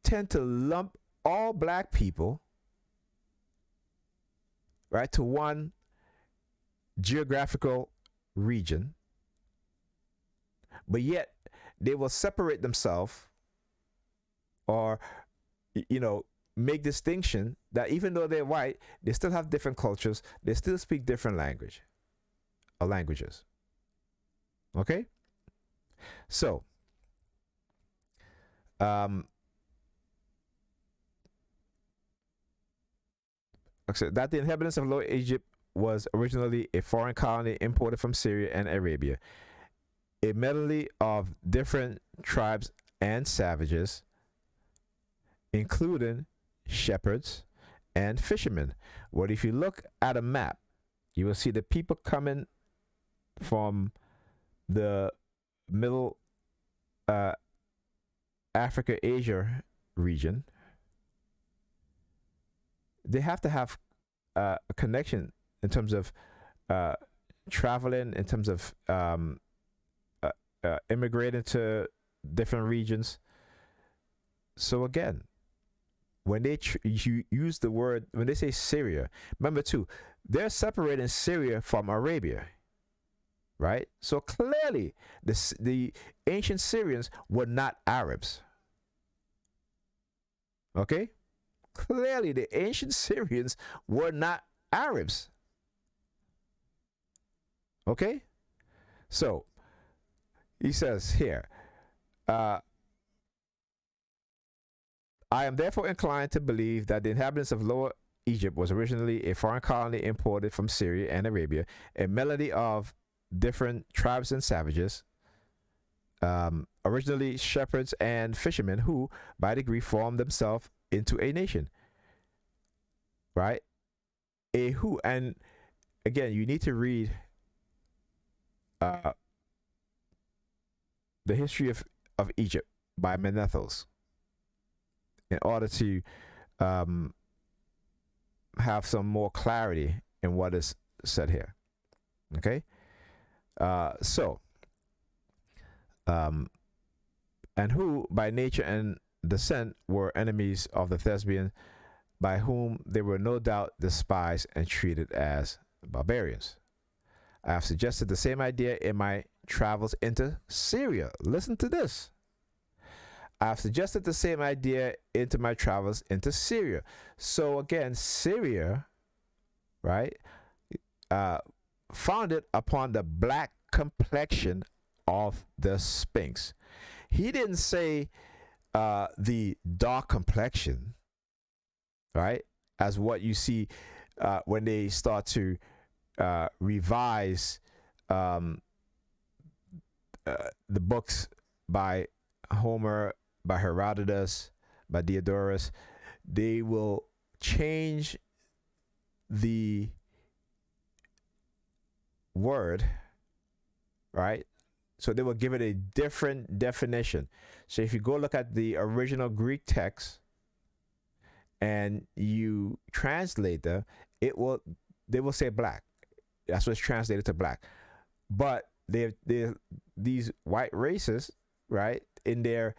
tend to lump all black people, right, to one geographical region, but yet they will separate themselves, or make distinction that even though they're white, they still have different cultures, they still speak different languages. Okay? So, that the inhabitants of Lower Egypt was originally a foreign colony imported from Syria and Arabia, a medley of different tribes and savages, including shepherds and fishermen. Well, if you look at a map, you will see the people coming from the middle Africa, Asia region. They have to have a connection in terms of traveling, in terms of immigrating to different regions. So again, when they use the word, when they say Syria, remember too, they're separating Syria from Arabia, right? So clearly, the ancient Syrians were not Arabs. Okay? Clearly, the ancient Syrians were not Arabs. Okay? So, he says here, I am therefore inclined to believe that the inhabitants of Lower Egypt was originally a foreign colony imported from Syria and Arabia, a medley of different tribes and savages, originally shepherds and fishermen, who by degree formed themselves into a nation. Right? And again, you need to read the history of Egypt by Manetho in order to have some more clarity in what is said here. Okay? And who by nature and descent were enemies of the Thespians, by whom they were no doubt despised and treated as barbarians. I have suggested the same idea in my travels into Syria. Listen to this. I've suggested the same idea into my travels into Syria. So again, Syria, right, founded upon the black complexion of the Sphinx. He didn't say the dark complexion, right, as what you see when they start to revise the books by Homer, by Herodotus, by Diodorus. They will change the word, right? So they will give it a different definition. So if you go look at the original Greek text and you translate them, they will say black. That's what's translated to black. But these white races, right, in their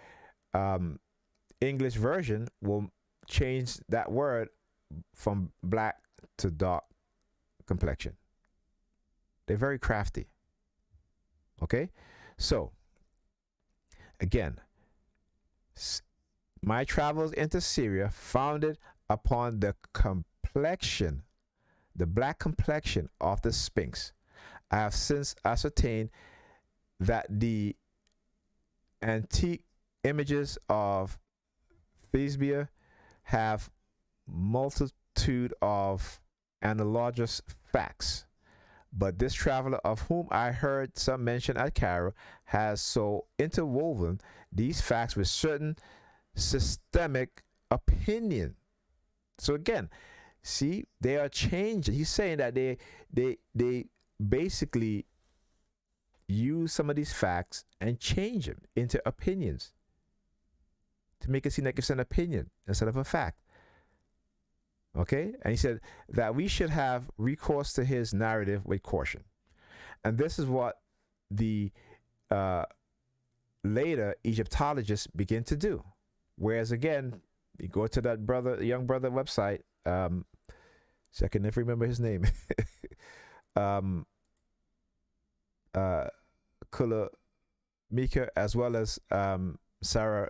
English version will change that word from black to dark complexion. They're very crafty. Okay? So, again, my travels into Syria founded upon the complexion, the black complexion of the Sphinx. I have since ascertained that the antique images of Thesbia have multitude of analogous facts. But this traveler, of whom I heard some mention at Cairo, has so interwoven these facts with certain systemic opinion. So again, see, they are changing. He's saying that they basically use some of these facts and change them into opinions to make it seem like it's an opinion instead of a fact. Okay? And he said that we should have recourse to his narrative with caution. And this is what the later Egyptologists begin to do. Whereas again, you go to that young brother website, so I can never remember his name. Kula Mika, as well as Sarah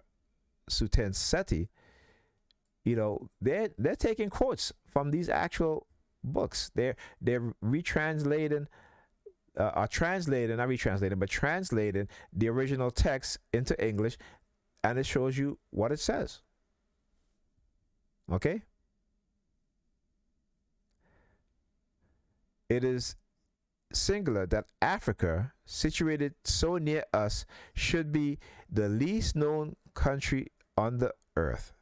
Suten Seti, you know, they're taking quotes from these actual books. They're retranslating, not retranslating, but translating the original text into English, and it shows you what it says. Okay? It is singular that Africa, situated so near us, should be the least known country on the earth.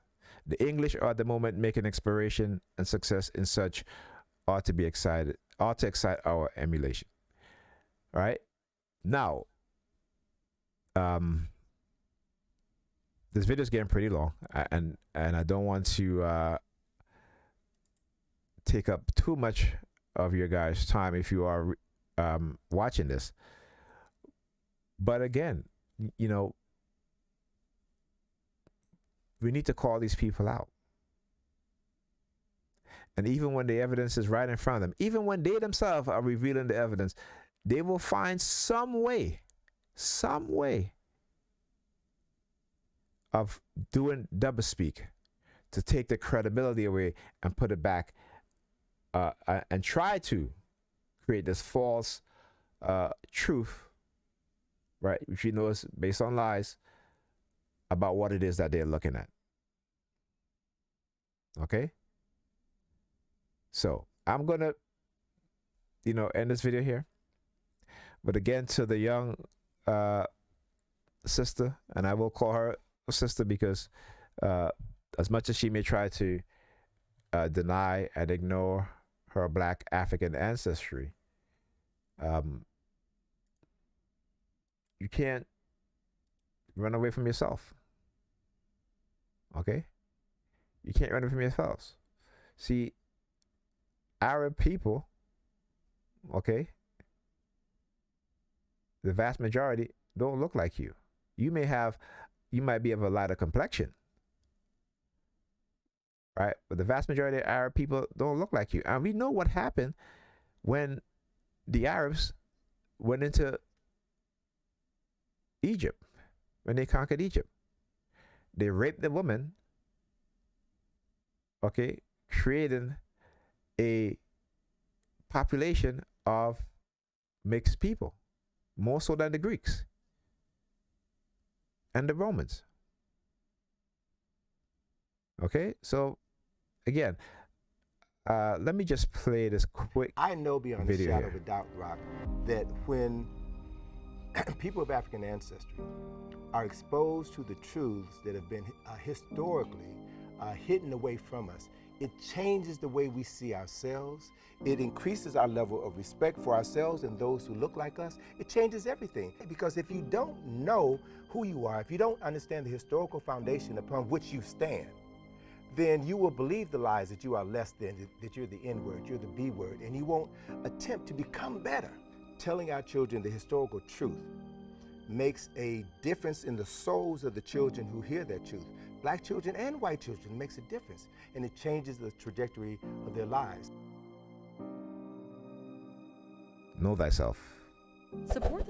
The English are at the moment making exploration and success in such ought to excite our emulation. All right? Now, this video is getting pretty long, and I don't want to take up too much of your guys' time if you are watching this. But again, you know, we need to call these people out. And even when the evidence is right in front of them, even when they themselves are revealing the evidence, they will find some way of doing doublespeak to take the credibility away and put it back, and try to create this false truth, right, which you know is based on lies about what it is that they're looking at. Okay? So I'm gonna, you know, end this video here. But again, to the young sister, and I will call her sister because as much as she may try to deny and ignore her black African ancestry, you can't run away from yourself. Okay? You can't run away from yourselves. See, Arab people, okay, the vast majority don't look like you. You might be of a lighter complexion, right? But the vast majority of Arab people don't look like you. And we know what happened when the Arabs went into Egypt, when they conquered Egypt. They raped the woman, okay, creating a population of mixed people, more so than the Greeks and the Romans. Okay, so again, let me just play this quick I know beyond a video shadow here. of a doubt, Rock, that when people of African ancestry are exposed to the truths that have been historically hidden away from us, it changes the way we see ourselves. It increases our level of respect for ourselves and those who look like us. It changes everything. Because if you don't know who you are, if you don't understand the historical foundation upon which you stand, then you will believe the lies that you are less than, that you're the N-word, you're the B-word, and you won't attempt to become better. Telling our children the historical truth makes a difference in the souls of the children who hear that truth. Black children and white children makes a difference, and it changes the trajectory of their lives. Know thyself. Support